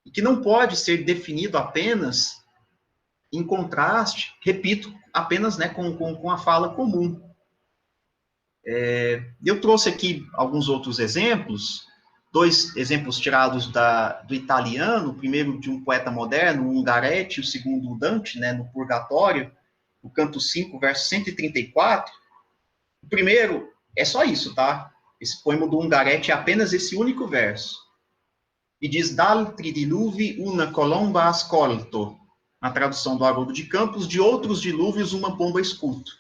e que não pode ser definido apenas em contraste, repito, apenas né, com a fala comum. Eu trouxe aqui alguns outros exemplos, dois exemplos tirados do italiano, o primeiro de um poeta moderno, o Ungaretti, o segundo o Dante, né, no Purgatório, o canto 5, verso 134. O primeiro é só isso, tá? Esse poema do Ungaretti é apenas esse único verso. E diz, d'altri diluvi una colomba ascolto, na tradução do Haroldo de Campos, de outros dilúvios uma pomba escuto.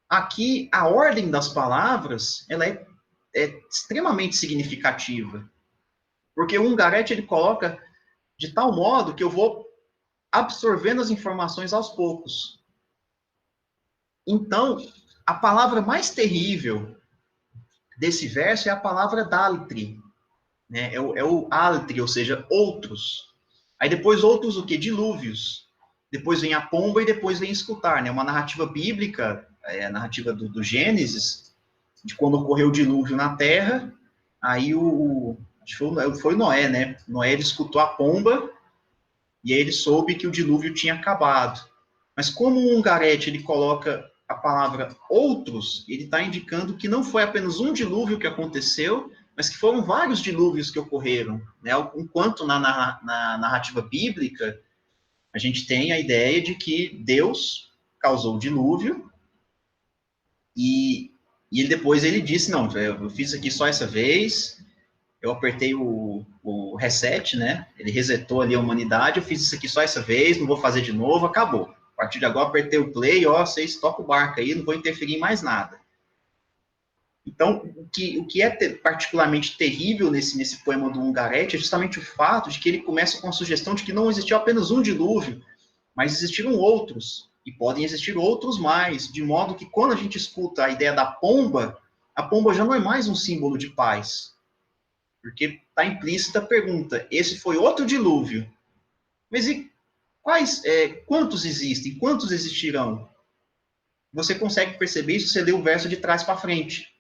Aqui, a ordem das palavras, ela é extremamente significativa, porque o Ungaretti, ele coloca de tal modo que eu vou absorvendo as informações aos poucos. Então, a palavra mais terrível desse verso é a palavra d'altri, né? É o altri, ou seja, outros. Aí depois outros o quê? Dilúvios. Depois vem a pomba e depois vem escutar, né? Uma narrativa bíblica, a narrativa do Gênesis, de quando ocorreu o dilúvio na Terra, aí acho que foi Noé, né? Noé ele escutou a pomba e aí ele soube que o dilúvio tinha acabado. Mas como o Ungaretti ele coloca a palavra outros, ele está indicando que não foi apenas um dilúvio que aconteceu, mas que foram vários dilúvios que ocorreram. Né? Enquanto na narrativa bíblica, a gente tem a ideia de que Deus causou o dilúvio e ele depois ele disse, não, eu fiz aqui só essa vez, eu apertei o reset, né? Ele resetou ali a humanidade, eu fiz isso aqui só essa vez, não vou fazer de novo, acabou. A partir de agora, apertei o play, ó, vocês tocam o barco aí, não vou interferir em mais nada. Então, o que é particularmente terrível nesse poema do Ungaretti é justamente o fato de que ele começa com a sugestão de que não existiu apenas um dilúvio, mas existiram outros, e podem existir outros mais, de modo que quando a gente escuta a ideia da pomba, a pomba já não é mais um símbolo de paz, porque está implícita a pergunta, esse foi outro dilúvio, mas e quantos existem? Quantos existirão? Você consegue perceber isso se você ler o verso de trás para frente.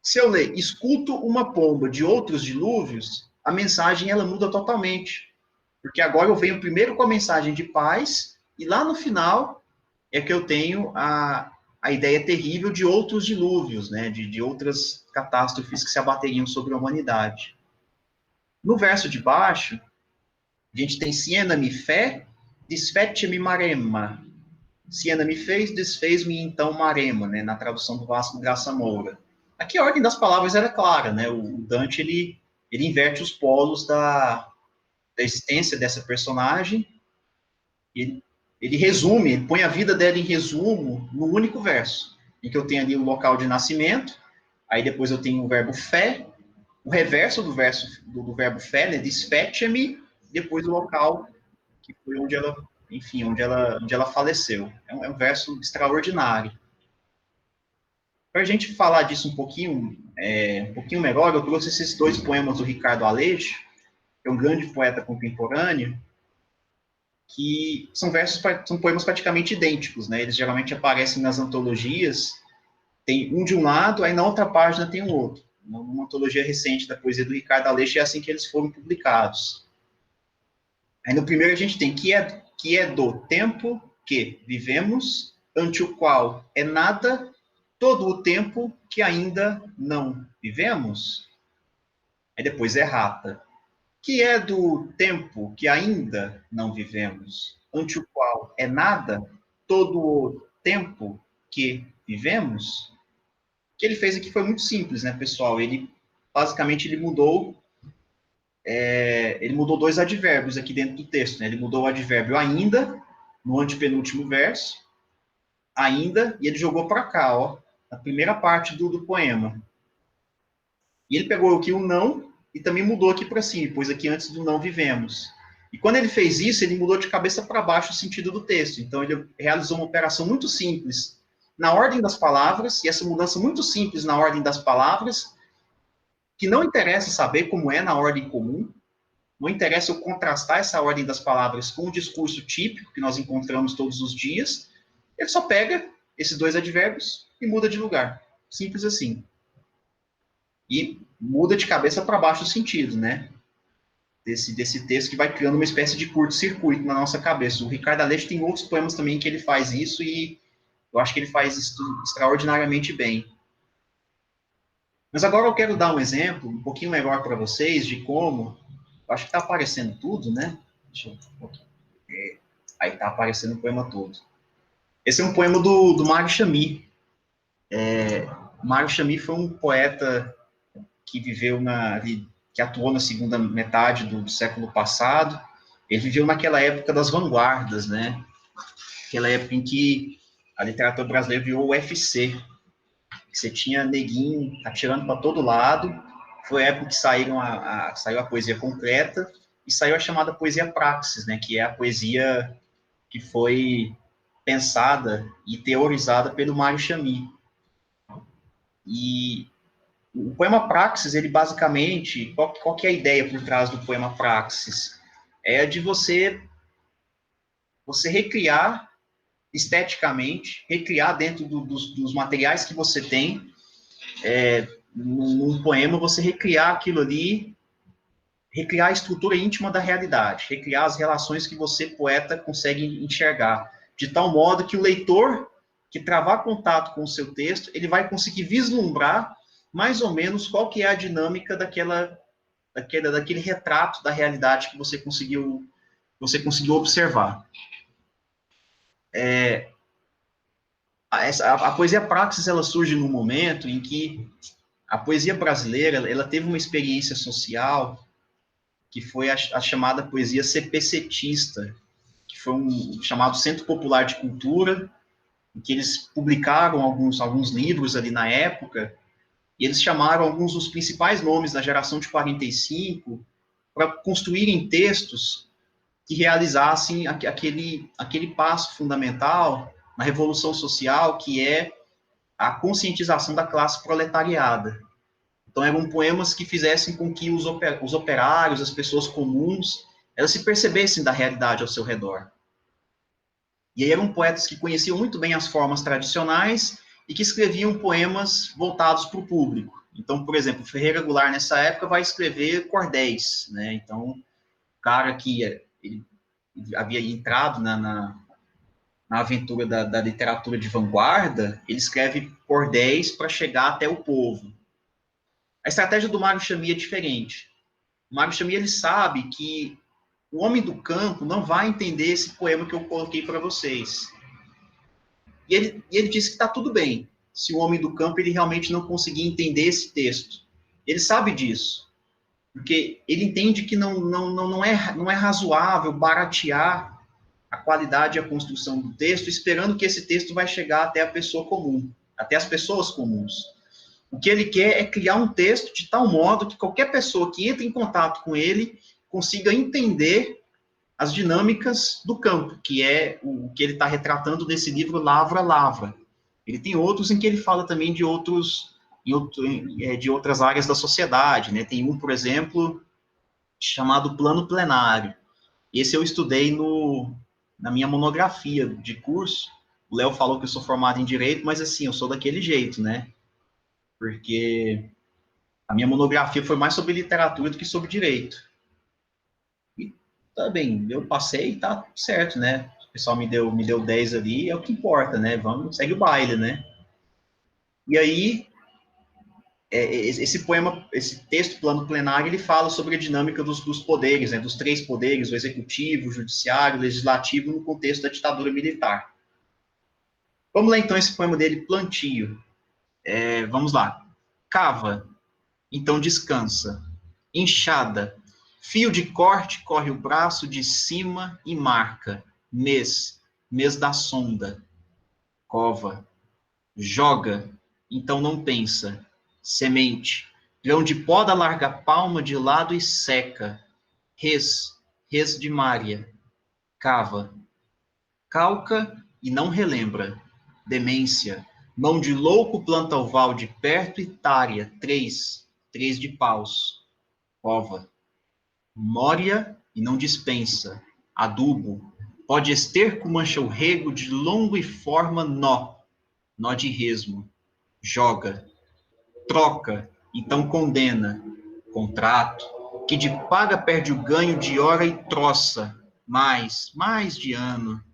Se eu ler, escuto uma pomba de outros dilúvios, a mensagem ela muda totalmente. Porque agora eu venho primeiro com a mensagem de paz, e lá no final é que eu tenho a ideia terrível de outros dilúvios, né? De outras catástrofes que se abateriam sobre a humanidade. No verso de baixo, a gente tem Siena-me fé, desfete-me marema. Siena me fez, desfez-me então marema, né? Na tradução do Vasco Graça Moura. Aqui a ordem das palavras era clara, né? O Dante, ele inverte os polos da existência dessa personagem, ele resume, ele põe a vida dela em resumo no único verso, em que eu tenho ali o local de nascimento, aí depois eu tenho o verbo fé, o reverso do verbo fé, né? Desfete-me, depois o local que foi onde ela, enfim, onde ela faleceu. É um verso extraordinário. Para a gente falar disso um pouquinho melhor, eu trouxe esses dois poemas do Ricardo Aleixo, que é um grande poeta contemporâneo, que são poemas praticamente idênticos, né? Eles geralmente aparecem nas antologias, tem um de um lado, aí na outra página tem o outro. Numa antologia recente da poesia do Ricardo Aleixo, é assim que eles foram publicados. Aí no primeiro a gente tem que é do tempo que vivemos, ante o qual é nada todo o tempo que ainda não vivemos. Aí depois é rata. Que é do tempo que ainda não vivemos, ante o qual é nada todo o tempo que vivemos. O que ele fez aqui foi muito simples, né, pessoal? Basicamente, ele mudou dois advérbios aqui dentro do texto, né? Ele mudou o advérbio ainda, no antepenúltimo verso, ainda, e ele jogou para cá, ó, a primeira parte do poema. E ele pegou aqui o não e também mudou aqui para cima, pois aqui antes do não vivemos. E quando ele fez isso, ele mudou de cabeça para baixo o sentido do texto. Então ele realizou uma operação muito simples na ordem das palavras, e essa mudança muito simples na ordem das palavras, que não interessa saber como é na ordem comum, não interessa eu contrastar essa ordem das palavras com o discurso típico que nós encontramos todos os dias, ele só pega esses dois advérbios e muda de lugar. Simples assim. E muda de cabeça para baixo o sentido, né? Desse texto que vai criando uma espécie de curto-circuito na nossa cabeça. O Ricardo Aleixo tem outros poemas também que ele faz isso e eu acho que ele faz isso extraordinariamente bem. Mas agora eu quero dar um exemplo um pouquinho melhor para vocês de como... Eu acho que está aparecendo tudo, né? Deixa eu ver um pouquinho. Aí está aparecendo o poema todo. Esse é um poema do Mário Chamy. Mário Chamy foi um poeta que viveu que atuou na segunda metade do século passado. Ele viveu naquela época das vanguardas, né? Aquela época em que a literatura brasileira virou o UFC. Você tinha neguinho atirando para todo lado. Foi a época que saiu a poesia concreta e saiu a chamada poesia praxis, né? Que é a poesia que foi pensada e teorizada pelo Mário Chamy. E o poema Praxis, ele basicamente, qual que é a ideia por trás do poema Praxis? É de você recriar esteticamente, recriar dentro dos materiais que você tem, num poema, você recriar aquilo ali, recriar a estrutura íntima da realidade, recriar as relações que você, poeta, consegue enxergar, de tal modo que o leitor que travar contato com o seu texto, ele vai conseguir vislumbrar mais ou menos qual que é a dinâmica daquele retrato da realidade que você conseguiu observar. A poesia praxis, ela surge num momento em que a poesia brasileira, ela teve uma experiência social que foi a chamada poesia CPCtista, que foi um chamado Centro Popular de Cultura, em que eles publicaram alguns livros ali na época, e eles chamaram alguns dos principais nomes da geração de 45 para construírem textos que realizassem aquele passo fundamental na revolução social, que é a conscientização da classe proletariada. Então, eram poemas que fizessem com que os operários, as pessoas comuns, elas se percebessem da realidade ao seu redor. E aí eram poetas que conheciam muito bem as formas tradicionais e que escreviam poemas voltados para o público. Então, por exemplo, Ferreira Goulart, nessa época, vai escrever cordéis, né? Então, o cara que ele havia entrado na aventura da literatura de vanguarda, ele escreve cordéis para chegar até o povo. A estratégia do Mário Chamy é diferente. O Mário Chamy, ele sabe que o homem do campo não vai entender esse poema que eu coloquei para vocês. E ele disse que está tudo bem se o homem do campo ele realmente não conseguir entender esse texto. Ele sabe disso. Porque ele entende que não é razoável baratear a qualidade e a construção do texto, esperando que esse texto vai chegar até a pessoa comum, até as pessoas comuns. O que ele quer é criar um texto de tal modo que qualquer pessoa que entre em contato com ele consiga entender as dinâmicas do campo, que é o que ele está retratando nesse livro Lavra, Lavra. Ele tem outros em que ele fala também de outras áreas da sociedade, né? Tem um, por exemplo, chamado Plano Plenário. Esse eu estudei na minha monografia de curso. O Léo falou que eu sou formado em Direito, mas assim, eu sou daquele jeito, né? Porque a minha monografia foi mais sobre literatura do que sobre direito. E tá bem, eu passei, tá certo, né? O pessoal me deu 10 ali, é o que importa, né? Vamos, segue o baile, né? E aí, esse poema, esse texto, Plano Plenário, ele fala sobre a dinâmica dos poderes, né? Dos três poderes, o executivo, o judiciário, o legislativo, no contexto da ditadura militar. Vamos lá, então, esse poema dele, Plantio. Vamos lá. Cava, então descansa. Enxada, fio de corte corre o braço de cima e marca. Mês da sonda. cova. Joga, então não pensa. Semente. Grão de poda larga a palma de lado e seca. Res de Mária. Cava. Calca e não relembra. Demência. Mão de louco planta o val de perto e tária. Três de paus. Cova. Mória e não dispensa. Adubo. Pode esterco mancha o rego de longo e forma nó de resmo. Joga. Troca, então condena. Contrato, que de paga perde o ganho de hora e troça. Mais de ano.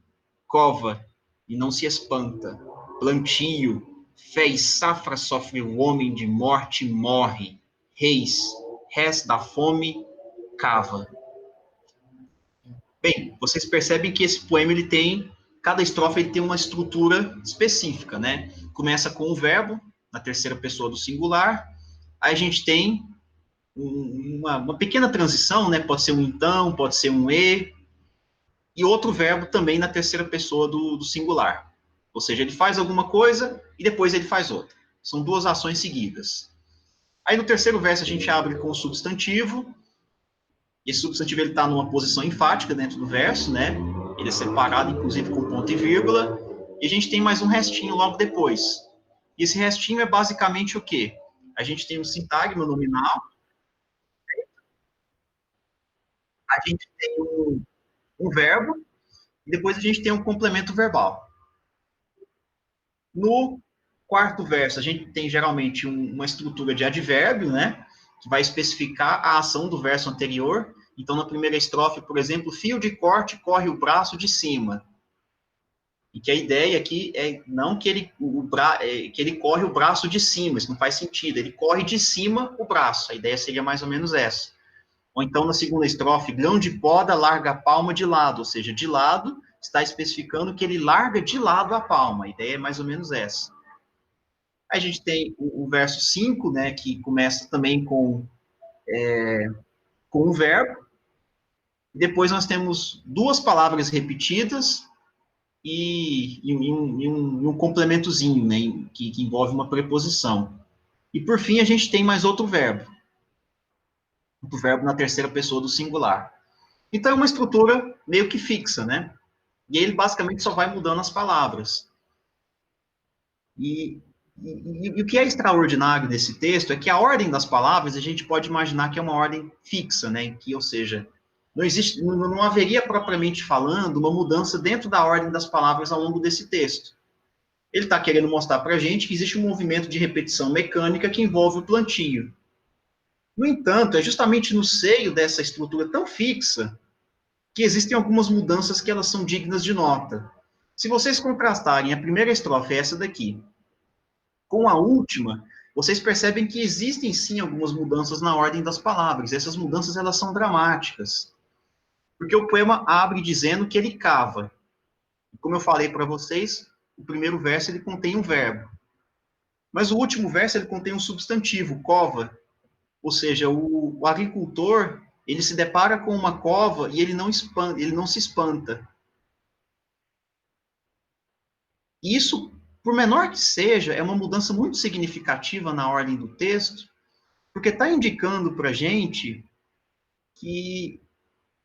Cova, e não se espanta. Plantio, fé e safra sofre o homem de morte morre. Res da fome, cava. Bem, vocês percebem que esse poema ele tem, cada estrofe ele tem uma estrutura específica, né? Começa com o verbo, na terceira pessoa do singular, aí a gente tem uma pequena transição, né? Pode ser um então, pode ser um e outro verbo também na terceira pessoa do singular. Ou seja, ele faz alguma coisa e depois ele faz outra. São duas ações seguidas. Aí no terceiro verso a gente abre com o substantivo. Esse substantivo ele está numa posição enfática dentro do verso, né? Ele é separado, inclusive, com ponto e vírgula. E a gente tem mais um restinho logo depois. E esse restinho é basicamente o quê? A gente tem um sintagma nominal. A gente tem um verbo. E depois a gente tem um complemento verbal. No quarto verso, a gente tem geralmente uma estrutura de advérbio, né? Que vai especificar a ação do verso anterior. Então, na primeira estrofe, por exemplo, fio de corte corre o braço de cima. E que a ideia aqui é não que que ele corre o braço de cima, isso não faz sentido. Ele corre de cima o braço. A ideia seria mais ou menos essa. Ou então, na segunda estrofe, grão de poda larga a palma de lado, ou seja, de lado está especificando que ele larga de lado a palma. A ideia é mais ou menos essa. Aí a gente tem o verso 5, né, que começa também com um verbo. Depois nós temos duas palavras repetidas e um complementozinho, né, que envolve uma preposição. E por fim a gente tem mais outro verbo na terceira pessoa do singular. Então é uma estrutura meio que fixa, né? E ele basicamente só vai mudando as palavras. E o que é extraordinário nesse texto é que a ordem das palavras a gente pode imaginar que é uma ordem fixa, né? Que, ou seja, não haveria propriamente falando uma mudança dentro da ordem das palavras ao longo desse texto. Ele está querendo mostrar para a gente que existe um movimento de repetição mecânica que envolve o plantio. No entanto, é justamente no seio dessa estrutura tão fixa que existem algumas mudanças que elas são dignas de nota. Se vocês contrastarem a primeira estrofe, essa daqui, com a última, vocês percebem que existem sim algumas mudanças na ordem das palavras. Essas mudanças elas são dramáticas. Porque o poema abre dizendo que ele cava. Como eu falei para vocês, o primeiro verso ele contém um verbo. Mas o último verso ele contém um substantivo, cova. Ou seja, o agricultor, ele se depara com uma cova e ele não se espanta. Isso, por menor que seja, é uma mudança muito significativa na ordem do texto, porque está indicando para a gente que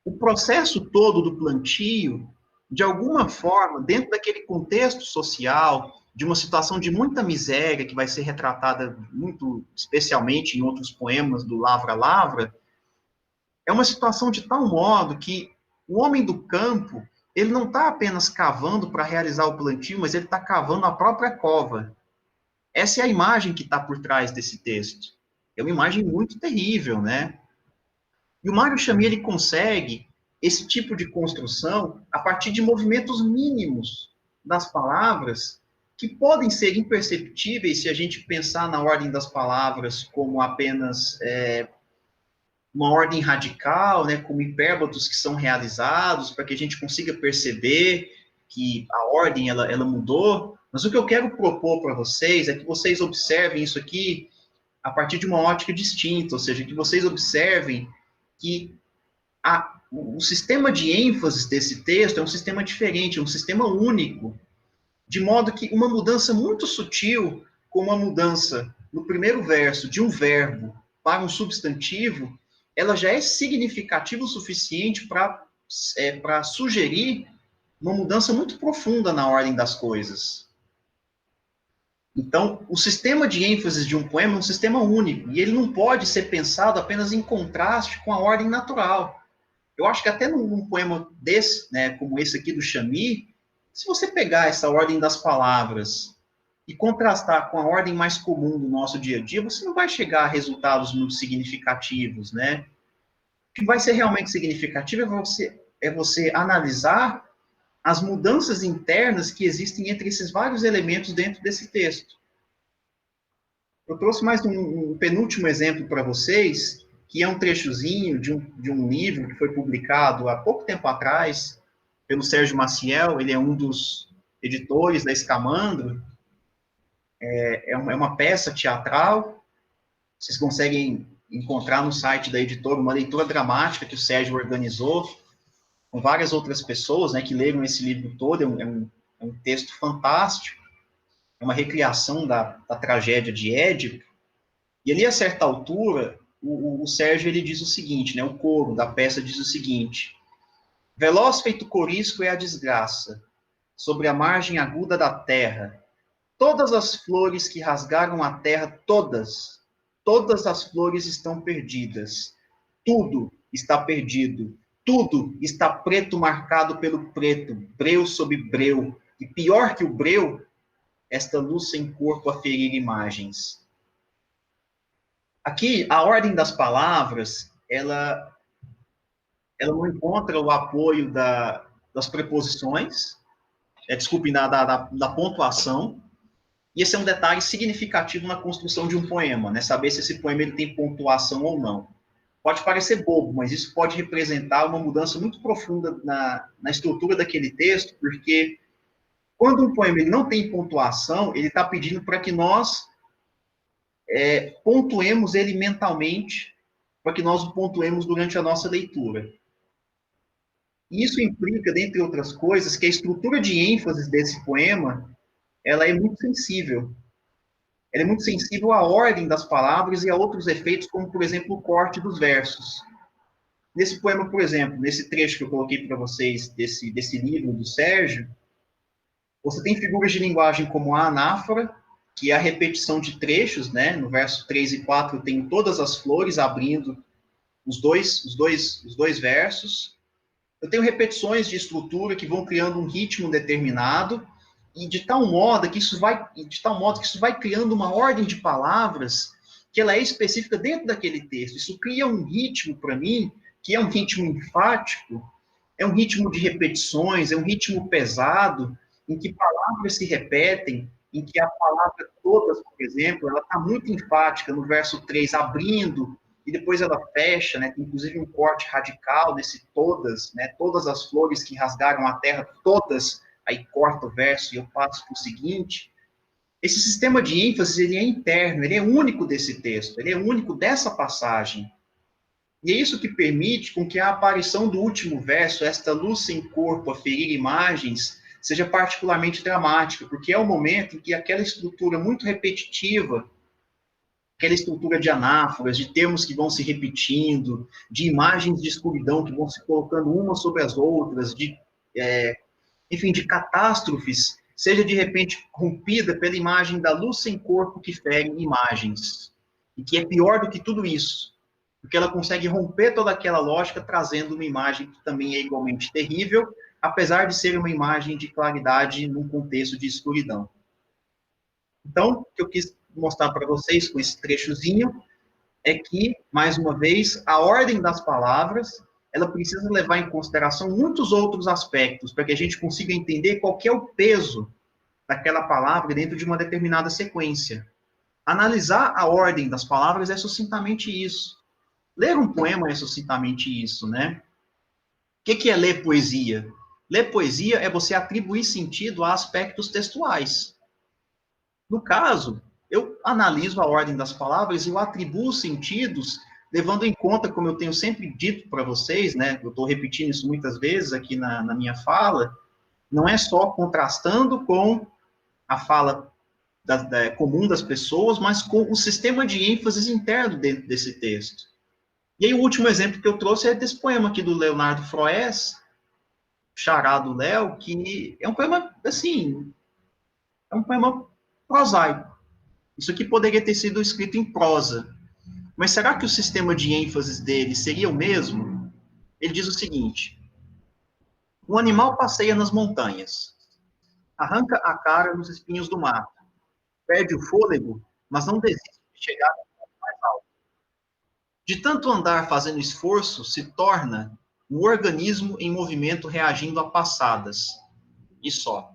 o processo todo do plantio, de alguma forma, dentro daquele contexto social, de uma situação de muita miséria, que vai ser retratada muito especialmente em outros poemas do Lavra Lavra, é uma situação de tal modo que o homem do campo, ele não está apenas cavando para realizar o plantio, mas ele está cavando a própria cova. Essa é a imagem que está por trás desse texto. É uma imagem muito terrível, né? E o Mário Chamier, ele consegue esse tipo de construção a partir de movimentos mínimos das palavras que podem ser imperceptíveis se a gente pensar na ordem das palavras como apenas uma ordem radical, né, como hipérbatos que são realizados, para que a gente consiga perceber que a ordem ela mudou. Mas o que eu quero propor para vocês é que vocês observem isso aqui a partir de uma ótica distinta, ou seja, que vocês observem que o sistema de ênfase desse texto é um sistema diferente, é um sistema único, de modo que uma mudança muito sutil, como uma mudança no primeiro verso de um verbo para um substantivo, ela já é significativa o suficiente para sugerir uma mudança muito profunda na ordem das coisas. Então, o sistema de ênfase de um poema é um sistema único, e ele não pode ser pensado apenas em contraste com a ordem natural. Eu acho que até num poema desse, né, como esse aqui do Chamy, se você pegar essa ordem das palavras e contrastar com a ordem mais comum do nosso dia a dia, você não vai chegar a resultados muito significativos, né? O que vai ser realmente significativo é você analisar as mudanças internas que existem entre esses vários elementos dentro desse texto. Eu trouxe mais um penúltimo exemplo para vocês, que é um trechozinho de um livro que foi publicado há pouco tempo atrás, pelo Sérgio Maciel. Ele é um dos editores da Escamandro. É uma peça teatral, vocês conseguem encontrar no site da editora uma leitura dramática que o Sérgio organizou, com várias outras pessoas, né, que leram esse livro todo. É um texto fantástico, é uma recriação da tragédia de Édipo. E ali, a certa altura, o Sérgio ele diz o seguinte, né, o coro da peça diz o seguinte: veloz feito corisco é a desgraça, sobre a margem aguda da terra, todas as flores que rasgaram a terra, todas as flores estão perdidas, tudo está perdido, tudo está preto marcado pelo preto, breu sobre breu, e pior que o breu, esta luz sem corpo a ferir imagens. Aqui, a ordem das palavras, ela não encontra o apoio das preposições, da pontuação, e esse é um detalhe significativo na construção de um poema, né? Saber se esse poema ele tem pontuação ou não. Pode parecer bobo, mas isso pode representar uma mudança muito profunda na estrutura daquele texto, porque quando um poema ele não tem pontuação, ele está pedindo para que nós pontuemos ele mentalmente, para que nós o pontuemos durante a nossa leitura. E isso implica, dentre outras coisas, que a estrutura de ênfase desse poema, ela é muito sensível. Ela é muito sensível à ordem das palavras e a outros efeitos, como, por exemplo, o corte dos versos. Nesse poema, por exemplo, nesse trecho que eu coloquei para vocês, desse livro do Sérgio, você tem figuras de linguagem como a anáfora, que é a repetição de trechos, né? No verso 3 e 4 tem todas as flores abrindo os dois versos. Eu tenho repetições de estrutura que vão criando um ritmo determinado, e de tal modo que isso vai criando uma ordem de palavras que ela é específica dentro daquele texto. Isso cria um ritmo para mim, que é um ritmo enfático, é um ritmo de repetições, é um ritmo pesado, em que palavras se repetem, em que a palavra todas, por exemplo, ela está muito enfática no verso 3, abrindo, e depois ela fecha, né? Tem inclusive um corte radical nesse todas, né? Todas as flores que rasgaram a terra, todas, aí corta o verso e eu passo para o seguinte. Esse sistema de ênfase, ele é interno, ele é único desse texto, ele é único dessa passagem. E é isso que permite com que a aparição do último verso, esta luz sem corpo a ferir imagens, seja particularmente dramática, porque é o momento em que aquela estrutura muito repetitiva, aquela estrutura de anáforas, de termos que vão se repetindo, de imagens de escuridão que vão se colocando umas sobre as outras, enfim, de catástrofes, seja de repente rompida pela imagem da luz sem corpo que fere imagens. E que é pior do que tudo isso, porque ela consegue romper toda aquela lógica, trazendo uma imagem que também é igualmente terrível, apesar de ser uma imagem de claridade num contexto de escuridão. Então, o que eu quis mostrar para vocês com esse trechozinho é que, mais uma vez, a ordem das palavras, ela precisa levar em consideração muitos outros aspectos, para que a gente consiga entender qual que é o peso daquela palavra dentro de uma determinada sequência. Analisar a ordem das palavras é sucintamente isso. Ler um poema é sucintamente isso, né? O que é ler poesia? Ler poesia é você atribuir sentido a aspectos textuais. No caso, eu analiso a ordem das palavras e eu atribuo sentidos, levando em conta, como eu tenho sempre dito para vocês, né? Eu estou repetindo isso muitas vezes aqui na minha fala, não é só contrastando com a fala comum das pessoas, mas com o sistema de ênfases interno dentro desse texto. E aí o último exemplo que eu trouxe é desse poema aqui do Leonardo Froes, Xará do Léo, que é um poema, assim, é um poema prosaico. Isso aqui poderia ter sido escrito em prosa. Mas será que o sistema de ênfases dele seria o mesmo? Ele diz o seguinte: um animal passeia nas montanhas, arranca a cara nos espinhos do mato, perde o fôlego, mas não desiste de chegar mais alto. De tanto andar fazendo esforço, se torna um organismo em movimento reagindo a passadas. E só.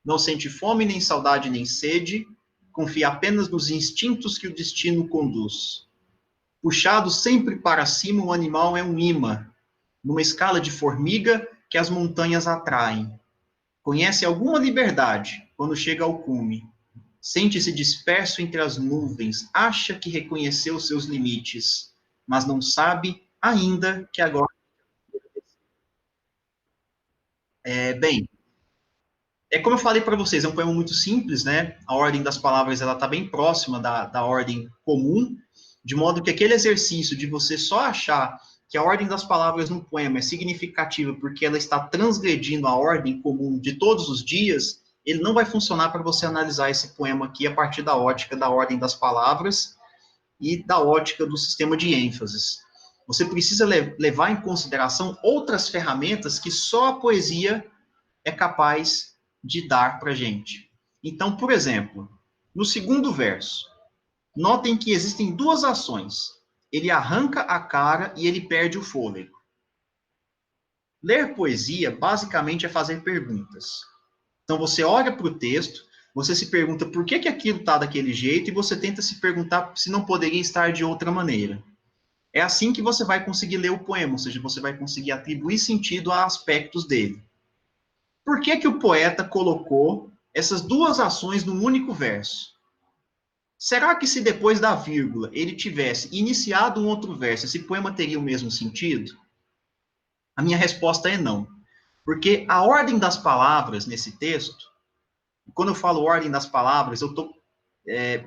Não sente fome, nem saudade, nem sede, confia apenas nos instintos que o destino conduz. Puxado sempre para cima, o animal é um imã, numa escala de formiga que as montanhas atraem. Conhece alguma liberdade quando chega ao cume. Sente-se disperso entre as nuvens, acha que reconheceu seus limites, mas não sabe ainda que agora. Bem, como eu falei para vocês, é um poema muito simples, né? A ordem das palavras ela está bem próxima da ordem comum, de modo que aquele exercício de você só achar que a ordem das palavras no poema é significativa porque ela está transgredindo a ordem comum de todos os dias, ele não vai funcionar para você analisar esse poema aqui a partir da ótica da ordem das palavras e da ótica do sistema de ênfases. Você precisa levar em consideração outras ferramentas que só a poesia é capaz de dar para a gente. Então, por exemplo, no segundo verso, notem que existem duas ações. Ele arranca a cara e ele perde o fôlego. Ler poesia, basicamente, é fazer perguntas. Então, você olha para o texto, você se pergunta por que aquilo está daquele jeito e você tenta se perguntar se não poderia estar de outra maneira. É assim que você vai conseguir ler o poema, ou seja, você vai conseguir atribuir sentido a aspectos dele. Por que o poeta colocou essas duas ações num único verso? Será que se depois da vírgula ele tivesse iniciado um outro verso, esse poema teria o mesmo sentido? A minha resposta é não. Porque a ordem das palavras nesse texto, quando eu falo ordem das palavras, eu estou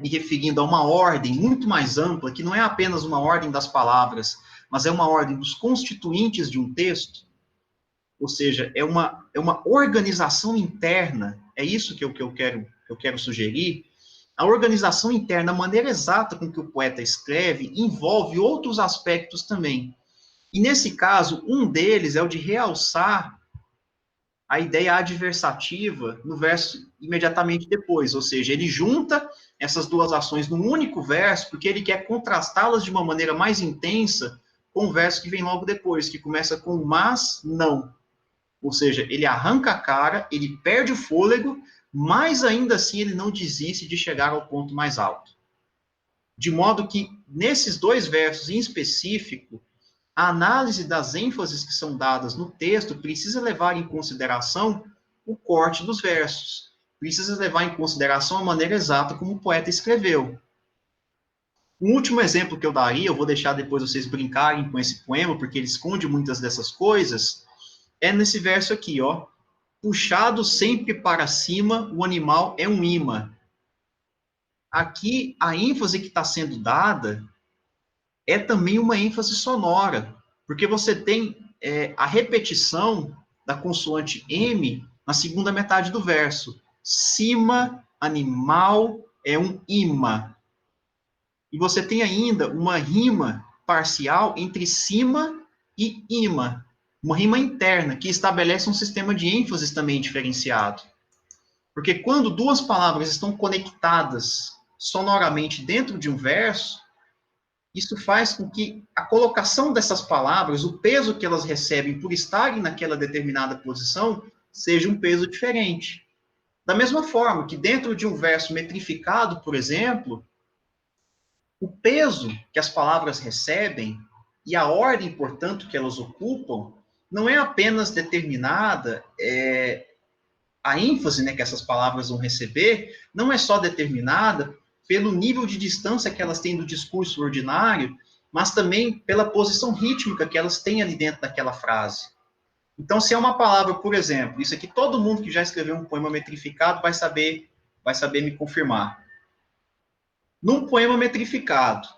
me referindo a uma ordem muito mais ampla, que não é apenas uma ordem das palavras, mas é uma ordem dos constituintes de um texto, ou seja, é uma organização interna, é isso que eu quero sugerir. A organização interna, a maneira exata com que o poeta escreve, envolve outros aspectos também. E nesse caso, um deles é o de realçar a ideia adversativa no verso imediatamente depois, ou seja, ele junta essas duas ações num único verso, porque ele quer contrastá-las de uma maneira mais intensa com o verso que vem logo depois, que começa com mas, não. Ou seja, ele arranca a cara, ele perde o fôlego, mas ainda assim ele não desiste de chegar ao ponto mais alto. De modo que, nesses dois versos em específico, a análise das ênfases que são dadas no texto precisa levar em consideração o corte dos versos, precisa levar em consideração a maneira exata como o poeta escreveu. Um último exemplo que eu daria, eu vou deixar depois vocês brincarem com esse poema, porque ele esconde muitas dessas coisas, é nesse verso aqui, ó. Puxado sempre para cima, o animal é um imã. Aqui, a ênfase que está sendo dada é também uma ênfase sonora, porque você tem a repetição da consoante M na segunda metade do verso. Cima, animal, é um imã. E você tem ainda uma rima parcial entre cima e imã. Uma rima interna, que estabelece um sistema de ênfases também diferenciado. Porque quando duas palavras estão conectadas sonoramente dentro de um verso, isso faz com que a colocação dessas palavras, o peso que elas recebem por estarem naquela determinada posição, seja um peso diferente. Da mesma forma que dentro de um verso metrificado, por exemplo, o peso que as palavras recebem e a ordem, portanto, que elas ocupam, não é apenas determinada, a ênfase, né, que essas palavras vão receber, não é só determinada pelo nível de distância que elas têm do discurso ordinário, mas também pela posição rítmica que elas têm ali dentro daquela frase. Então, se é uma palavra, por exemplo, isso aqui todo mundo que já escreveu um poema metrificado vai saber vai saber me confirmar. Num poema metrificado,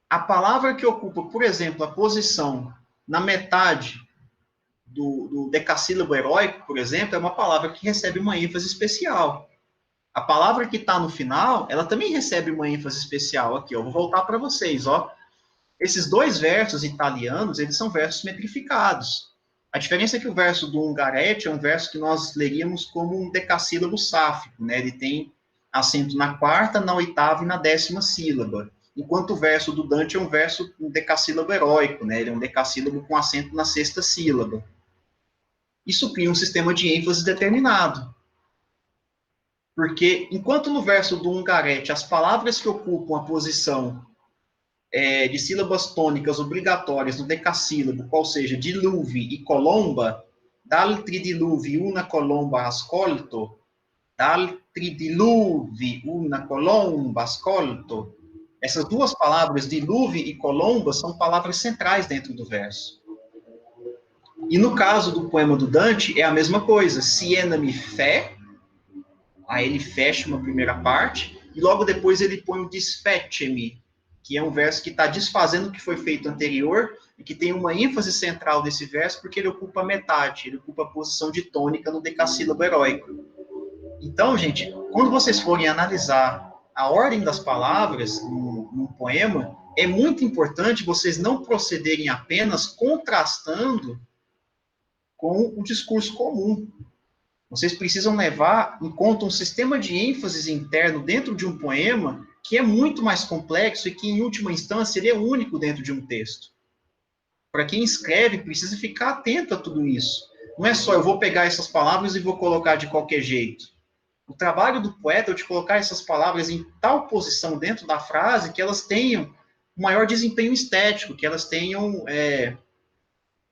a palavra que ocupa, por exemplo, a posição na metade do decassílabo heróico, por exemplo, é uma palavra que recebe uma ênfase especial. A palavra que está no final, ela também recebe uma ênfase especial aqui. Eu vou voltar para vocês, ó. Esses dois versos italianos, eles são versos metrificados. A diferença é que o verso do Ungaretti é um verso que nós leríamos como um decassílabo sáfico, né? Ele tem acento na quarta, na oitava e na 10ª sílaba. Enquanto o verso do Dante é um decassílabo heróico, né? Ele é um decassílabo com acento na 6ª sílaba. Isso cria um sistema de ênfase determinado. Porque, enquanto no verso do Ungaretti, as palavras que ocupam a posição de sílabas tônicas obrigatórias no decassílabo, qual seja, diluvi e colomba, d'altri diluvi una colomba ascolto, d'altri diluvi una colomba ascolto. Essas duas palavras, diluvi e colomba, são palavras centrais dentro do verso. E no caso do poema do Dante, é a mesma coisa. Siena mi fé, aí ele fecha uma primeira parte, e logo depois ele põe o disfette-me, que é um verso que está desfazendo o que foi feito anterior, e que tem uma ênfase central desse verso, porque ele ocupa a metade, ele ocupa a posição de tônica no decassílabo heróico. Então, gente, quando vocês forem analisar a ordem das palavras num poema, é muito importante vocês não procederem apenas contrastando com o discurso comum. Vocês precisam levar em conta um sistema de ênfases interno dentro de um poema que é muito mais complexo e que, em última instância, ele é único dentro de um texto. Para quem escreve, precisa ficar atento a tudo isso. Não é só eu vou pegar essas palavras e vou colocar de qualquer jeito. O trabalho do poeta é de colocar essas palavras em tal posição dentro da frase que elas tenham um maior desempenho estético, que elas tenham...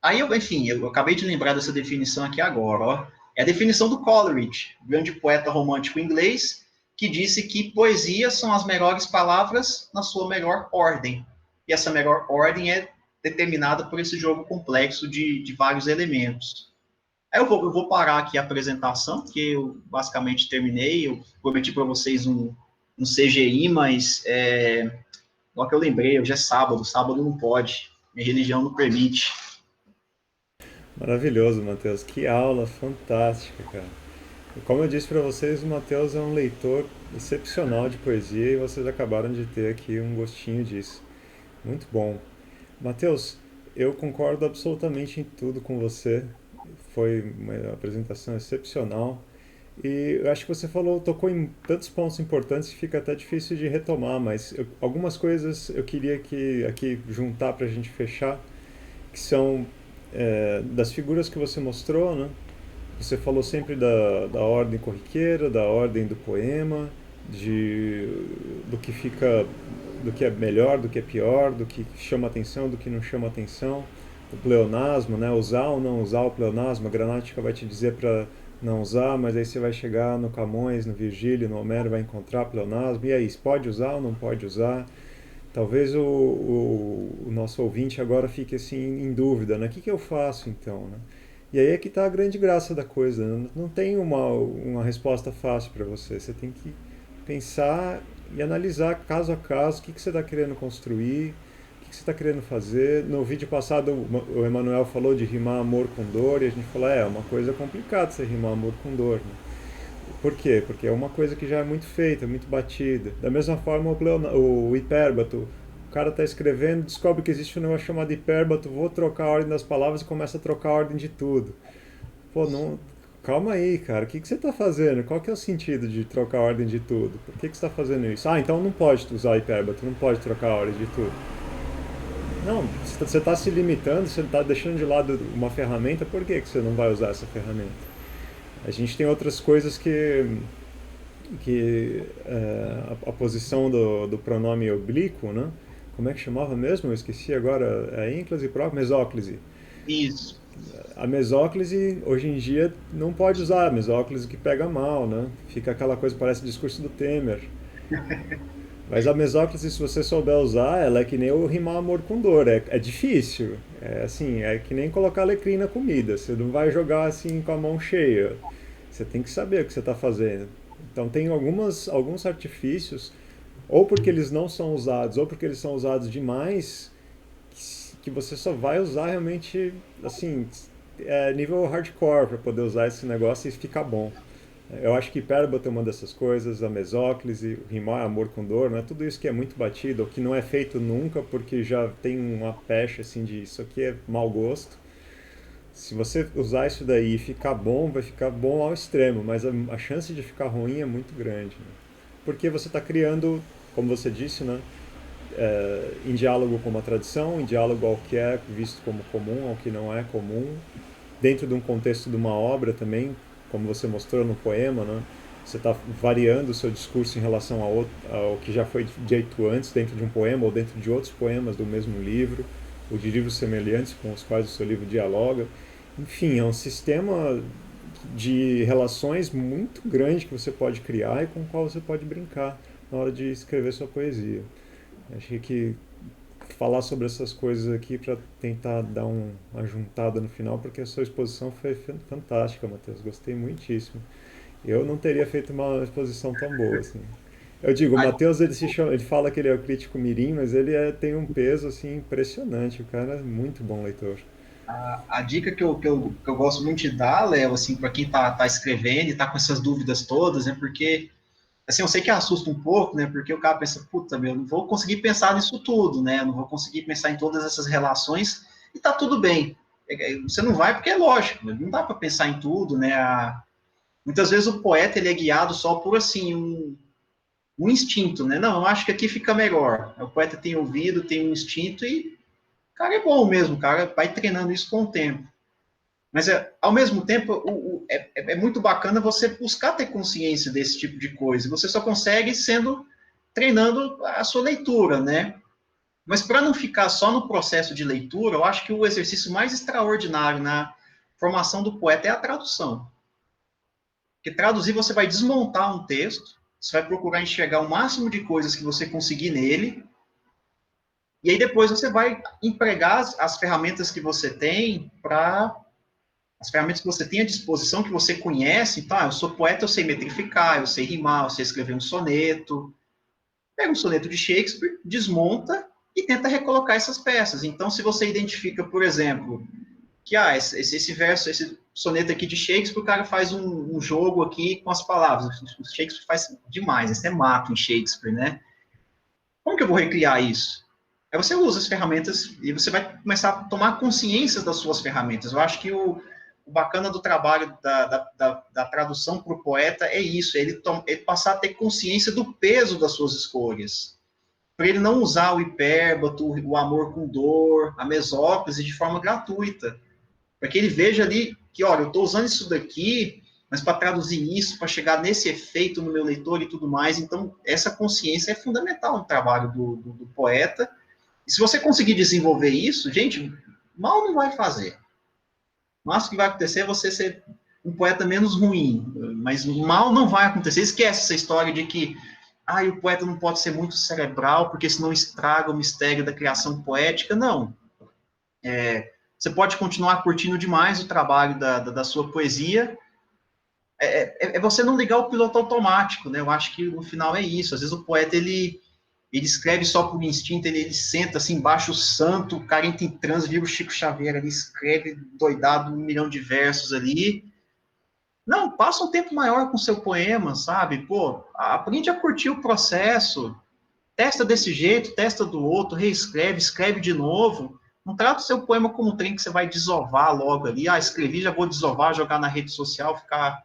Aí, eu acabei de lembrar dessa definição aqui agora, ó. É a definição do Coleridge, grande poeta romântico inglês, que disse que poesia são as melhores palavras na sua melhor ordem. E essa melhor ordem é determinada por esse jogo complexo de vários elementos. Aí eu vou parar aqui a apresentação, porque eu basicamente terminei. Eu prometi para vocês um CGI, mas igual que eu lembrei, hoje é sábado não pode, minha religião não permite. Maravilhoso, Matheus. Que aula fantástica, cara. E como eu disse para vocês, o Matheus é um leitor excepcional de poesia e vocês acabaram de ter aqui um gostinho disso. Muito bom. Matheus, eu concordo absolutamente em tudo com você. Foi uma apresentação excepcional. E eu acho que você tocou em tantos pontos importantes que fica até difícil de retomar, mas algumas coisas eu queria aqui juntar para a gente fechar, que são das figuras que você mostrou, né? Você falou sempre da ordem corriqueira, da ordem do poema, do que é melhor, do que é pior, do que chama atenção, do que não chama atenção, o pleonasmo, né? Usar ou não usar o pleonasmo, a gramática vai te dizer para não usar, mas aí você vai chegar no Camões, no Virgílio, no Homero, vai encontrar pleonasmo, e aí, pode usar ou não pode usar? Talvez o nosso ouvinte agora fique assim em dúvida, né? O que eu faço então, né? E aí é que está a grande graça da coisa, né? Não tem uma resposta fácil para você. Você tem que pensar e analisar caso a caso o que você está querendo construir, o que você está querendo fazer. No vídeo passado o Emanuel falou de rimar amor com dor e a gente falou, é uma coisa complicada você rimar amor com dor, né? Por quê? Porque é uma coisa que já é muito feita, muito batida. Da mesma forma o hipérbato. O cara está escrevendo, descobre que existe um negócio chamado hipérbato, vou trocar a ordem das palavras e começa a trocar a ordem de tudo. Pô, não, calma aí, cara, o que você está fazendo? Qual que é o sentido de trocar a ordem de tudo? Por que você está fazendo isso? Ah, então não pode usar hipérbato, não pode trocar a ordem de tudo. Não, você está se limitando, você está deixando de lado uma ferramenta, por que você não vai usar essa ferramenta? A gente tem outras coisas que a posição do pronome oblíquo, né? Como é que chamava mesmo? Eu esqueci agora. É ênclase própria? Mesóclise. Isso. A mesóclise, hoje em dia, não pode usar. A mesóclise que pega mal, né? Fica aquela coisa, parece o discurso do Temer. Mas a mesóclise, se você souber usar, ela é que nem o rimar amor com dor. É difícil. É assim, é que nem colocar alecrim na comida. Você não vai jogar assim com a mão cheia. Você tem que saber o que você está fazendo. Então tem alguns artifícios, ou porque eles não são usados, ou porque eles são usados demais, que você só vai usar realmente, assim, nível hardcore para poder usar esse negócio e ficar bom. Eu acho que Hipérbata é uma dessas coisas, a mesóclise, rimar amor com dor, né? Tudo isso que é muito batido, ou que não é feito nunca porque já tem uma pecha assim de isso aqui é mau gosto. Se você usar isso daí e ficar bom, vai ficar bom ao extremo, mas a chance de ficar ruim é muito grande, né? Porque você está criando, como você disse, né? Em diálogo com uma tradição, em diálogo ao que é visto como comum, ao que não é comum, dentro de um contexto de uma obra também, como você mostrou no poema, né? Você está variando o seu discurso em relação ao que já foi dito antes dentro de um poema ou dentro de outros poemas do mesmo livro, ou de livros semelhantes com os quais o seu livro dialoga. Enfim, é um sistema de relações muito grande que você pode criar e com o qual você pode brincar na hora de escrever sua poesia. Achei que falar sobre essas coisas aqui para tentar dar uma juntada no final, porque a sua exposição foi fantástica, Matheus. Gostei muitíssimo. Eu não teria feito uma exposição tão boa assim. Eu digo, o Matheus ele fala que ele é o crítico mirim, mas ele tem um peso assim impressionante. O cara é muito bom leitor. A dica que eu gosto muito de dar, Léo, assim, para quem tá escrevendo e tá com essas dúvidas todas, né, porque, assim, eu sei que assusta um pouco, né, porque o cara pensa, puta, meu, não vou conseguir pensar nisso tudo, né, não vou conseguir pensar em todas essas relações, e tá tudo bem. Você não vai porque é lógico, não dá para pensar em tudo, né, muitas vezes o poeta, ele é guiado só por, assim, um instinto, né, não, eu acho que aqui fica melhor. O poeta tem ouvido, tem um instinto e o cara é bom mesmo, o cara vai treinando isso com o tempo. Mas, ao mesmo tempo, é muito bacana você buscar ter consciência desse tipo de coisa. Você só consegue treinando a sua leitura, né? Mas para não ficar só no processo de leitura, eu acho que o exercício mais extraordinário na formação do poeta é a tradução. Porque traduzir, você vai desmontar um texto, você vai procurar enxergar o máximo de coisas que você conseguir nele, e aí depois você vai empregar as ferramentas que você tem para as ferramentas que você tem à disposição, que você conhece, então, eu sou poeta, eu sei metrificar, eu sei rimar, eu sei escrever um soneto. Pega um soneto de Shakespeare, desmonta e tenta recolocar essas peças. Então, se você identifica, por exemplo, que esse verso, esse soneto aqui de Shakespeare, o cara faz um jogo aqui com as palavras. O Shakespeare faz demais, isso é mato em Shakespeare, né? Como que eu vou recriar isso? Aí você usa as ferramentas e você vai começar a tomar consciência das suas ferramentas. Eu acho que o bacana do trabalho da tradução para o poeta é isso, é ele passar a ter consciência do peso das suas escolhas. Para ele não usar o hipérbato, o amor com dor, a mesóclise de forma gratuita. Para que ele veja ali que, olha, eu estou usando isso daqui, mas para traduzir isso, para chegar nesse efeito no meu leitor e tudo mais. Então, essa consciência é fundamental no trabalho do poeta. E se você conseguir desenvolver isso, gente, mal não vai fazer. O máximo que vai acontecer é você ser um poeta menos ruim, mas mal não vai acontecer. Esquece essa história de que o poeta não pode ser muito cerebral, porque senão estraga o mistério da criação poética. Não. Você pode continuar curtindo demais o trabalho da sua poesia. É você não ligar o piloto automático, né? Eu acho que no final é isso. Às vezes o poeta, ele escreve só por instinto, ele senta assim, embaixo o santo, o cara entra em transe, vira o Chico Xavier, ele escreve doidado 1 milhão de versos ali. Não, passa um tempo maior com o seu poema, sabe? Pô, aprende a curtir o processo, testa desse jeito, testa do outro, reescreve, escreve de novo. Não trata o seu poema como um trem que você vai desovar logo ali. Escrevi, já vou desovar, jogar na rede social, ficar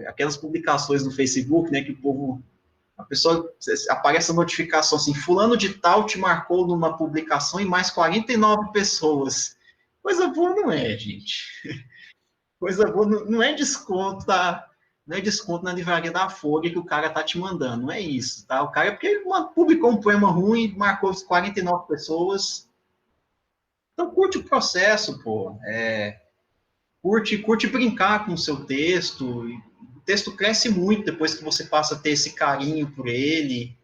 aquelas publicações no Facebook, né, que o povo, a pessoa, aparece a notificação assim, fulano de tal te marcou numa publicação e mais 49 pessoas. Coisa boa não é, gente. Coisa boa não é desconto, tá? Não é desconto na livraria da Folha que o cara tá te mandando, não é isso, tá? O cara é porque ele publicou um poema ruim e marcou 49 pessoas. Então curte o processo, pô. Curte brincar com o seu texto. O texto cresce muito depois que você passa a ter esse carinho por ele.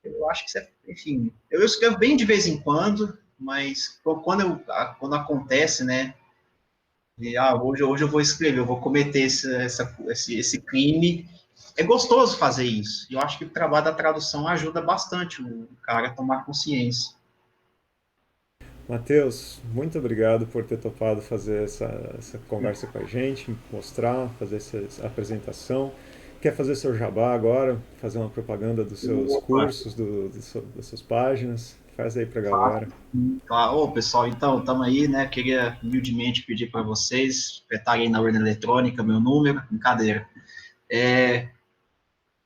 Eu acho que isso enfim, eu escrevo bem de vez em quando, mas quando acontece, né? E, hoje eu vou escrever, eu vou cometer esse crime. é gostoso fazer isso. E eu acho que o trabalho da tradução ajuda bastante o cara a tomar consciência. Matheus, muito obrigado por ter topado fazer essa conversa com a gente, mostrar, fazer essa apresentação. Quer fazer seu jabá agora? Fazer uma propaganda dos seus Opa, cursos, das suas páginas? Faz aí pra galera. fato. Claro. Ô, pessoal, então, estamos aí, né? Queria humildemente pedir para vocês apertarem aí na urna eletrônica meu número, brincadeira. É,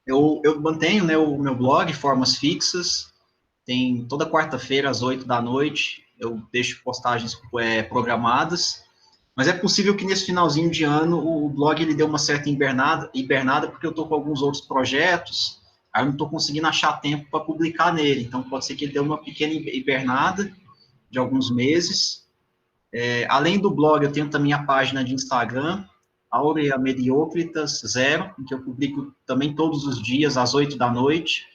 eu mantenho, né, o meu blog, Formas Fixas, tem toda quarta-feira às 8 da noite, eu deixo postagens programadas, mas é possível que nesse finalzinho de ano o blog ele deu uma certa hibernada porque eu estou com alguns outros projetos, aí eu não estou conseguindo achar tempo para publicar nele, então pode ser que ele dê uma pequena hibernada de alguns meses. Além do blog, eu tenho também a página de Instagram, Aurea Mediocritas Zero, em que eu publico também todos os dias, às 8 da noite,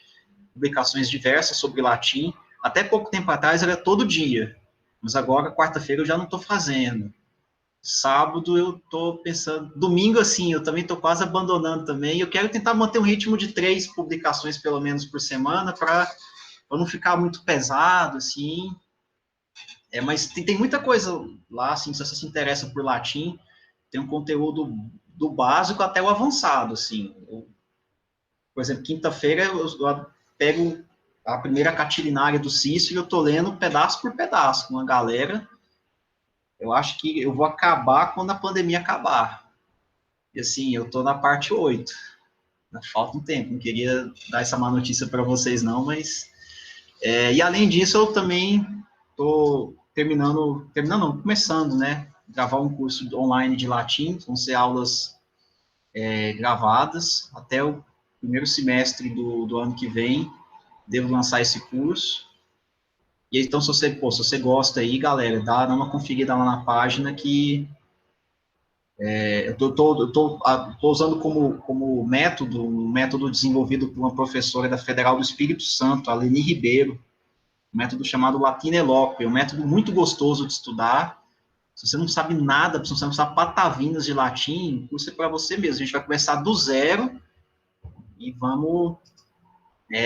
publicações diversas sobre latim. Até pouco tempo atrás era todo dia, mas agora, quarta-feira, eu já não estou fazendo. Sábado eu estou pensando, domingo assim, eu também estou quase abandonando também. Eu quero tentar manter um ritmo de 3 publicações pelo menos por semana para não ficar muito pesado assim. Mas tem muita coisa lá, assim, se você se interessa por latim, tem um conteúdo do básico até o avançado, assim. Por exemplo, quinta-feira eu pego a primeira catilinária do Cícero e eu tô lendo pedaço por pedaço com a galera. Eu acho que eu vou acabar quando a pandemia acabar. E assim, eu tô na parte 8. Falta um tempo, não queria dar essa má notícia para vocês não, mas... e além disso, eu também tô terminando não, começando, né? Gravar um curso online de latim, vão ser aulas gravadas até o primeiro semestre do ano que vem, devo lançar esse curso. E então, se você gosta aí, galera, dá uma conferida lá na página que tô usando como método, um método desenvolvido por uma professora da Federal do Espírito Santo, a Leni Ribeiro, um método chamado Latina Eloquio, um método muito gostoso de estudar. Se você não sabe nada, se você não sabe patavinas de latim, o curso é para você mesmo. A gente vai começar do zero e vamos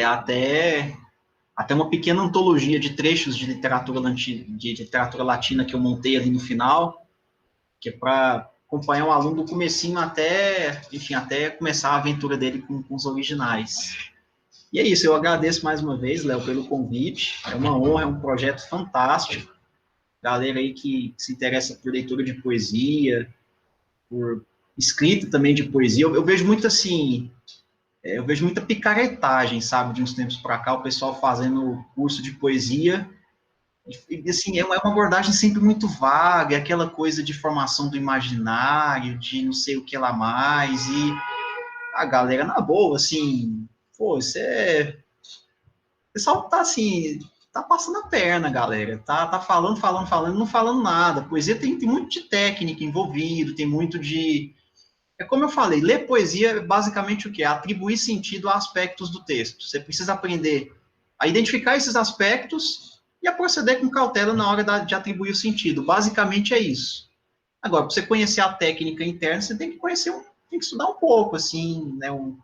até uma pequena antologia de trechos de literatura latina que eu montei ali no final, que é para acompanhar o aluno do comecinho até, enfim, até começar a aventura dele com os originais. E é isso, eu agradeço mais uma vez, Léo, pelo convite. É uma honra, é um projeto fantástico. Galera aí que se interessa por leitura de poesia, por escrita também de poesia. Eu vejo muito assim, eu vejo muita picaretagem, sabe, de uns tempos para cá, o pessoal fazendo curso de poesia. E assim, é uma abordagem sempre muito vaga, é aquela coisa de formação do imaginário, de não sei o que lá mais, e a galera, na boa, assim, pô, o pessoal tá assim, tá passando a perna, galera. Tá falando, não falando nada. Poesia tem muito de técnica envolvido, tem muito de. É como eu falei, ler poesia é basicamente o quê? Atribuir sentido a aspectos do texto. Você precisa aprender a identificar esses aspectos e a proceder com cautela na hora de atribuir o sentido. Basicamente é isso. Agora, para você conhecer a técnica interna, você tem que tem que estudar um pouco, assim, né? Um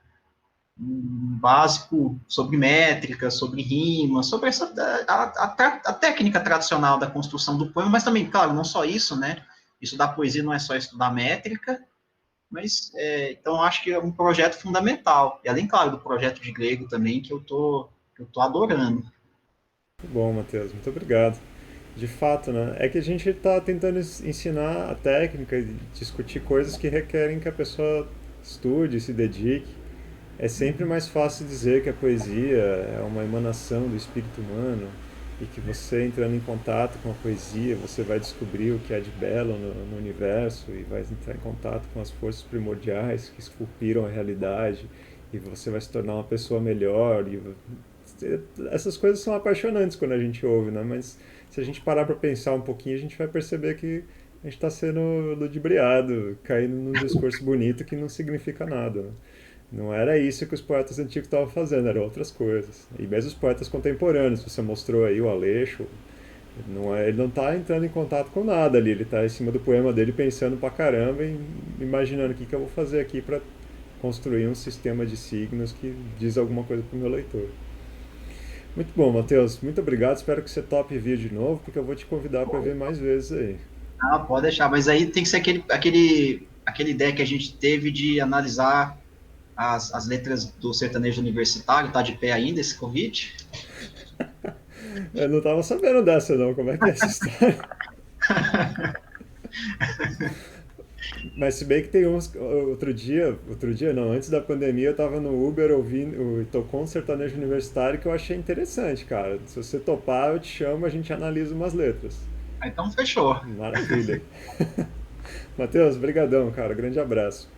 básico sobre métrica, sobre rima, sobre a técnica tradicional da construção do poema, mas também, claro, não só isso, né? Estudar poesia não é só estudar métrica, mas, então, acho que é um projeto fundamental. E além, claro, do projeto de grego também, que eu tô adorando. Muito bom, Matheus, muito obrigado. De fato, né? É que a gente está tentando ensinar a técnica e discutir coisas que requerem que a pessoa estude, se dedique. É sempre mais fácil dizer que a poesia é uma emanação do espírito humano e que você entrando em contato com a poesia, você vai descobrir o que há de belo no universo e vai entrar em contato com as forças primordiais que esculpiram a realidade e você vai se tornar uma pessoa melhor. Essas coisas são apaixonantes quando a gente ouve, né? Mas se a gente parar para pensar um pouquinho, a gente vai perceber que a gente está sendo ludibriado, caindo num discurso bonito que não significa nada, né? Não era isso que os poetas antigos estavam fazendo, eram outras coisas. E mesmo os poetas contemporâneos, você mostrou aí o Aleixo, ele não está entrando em contato com nada ali, ele está em cima do poema dele pensando pra caramba e imaginando o que eu vou fazer aqui para construir um sistema de signos que diz alguma coisa para o meu leitor. Muito bom, Matheus. Muito obrigado. Espero que você tope vir de novo, porque eu vou te convidar para ver mais vezes aí. Ah, pode deixar, mas aí tem que ser aquela ideia que a gente teve de analisar as letras do sertanejo universitário. Tá de pé ainda esse convite? Eu não estava sabendo dessa, não. Como é que é essa história? Mas se bem que tem uns. Outro dia não, antes da pandemia eu tava no Uber ouvindo, tocou um sertanejo universitário que eu achei interessante, cara. Se você topar, eu te chamo, a gente analisa umas letras. Então, fechou. Maravilha. Matheus, brigadão, cara. Grande abraço.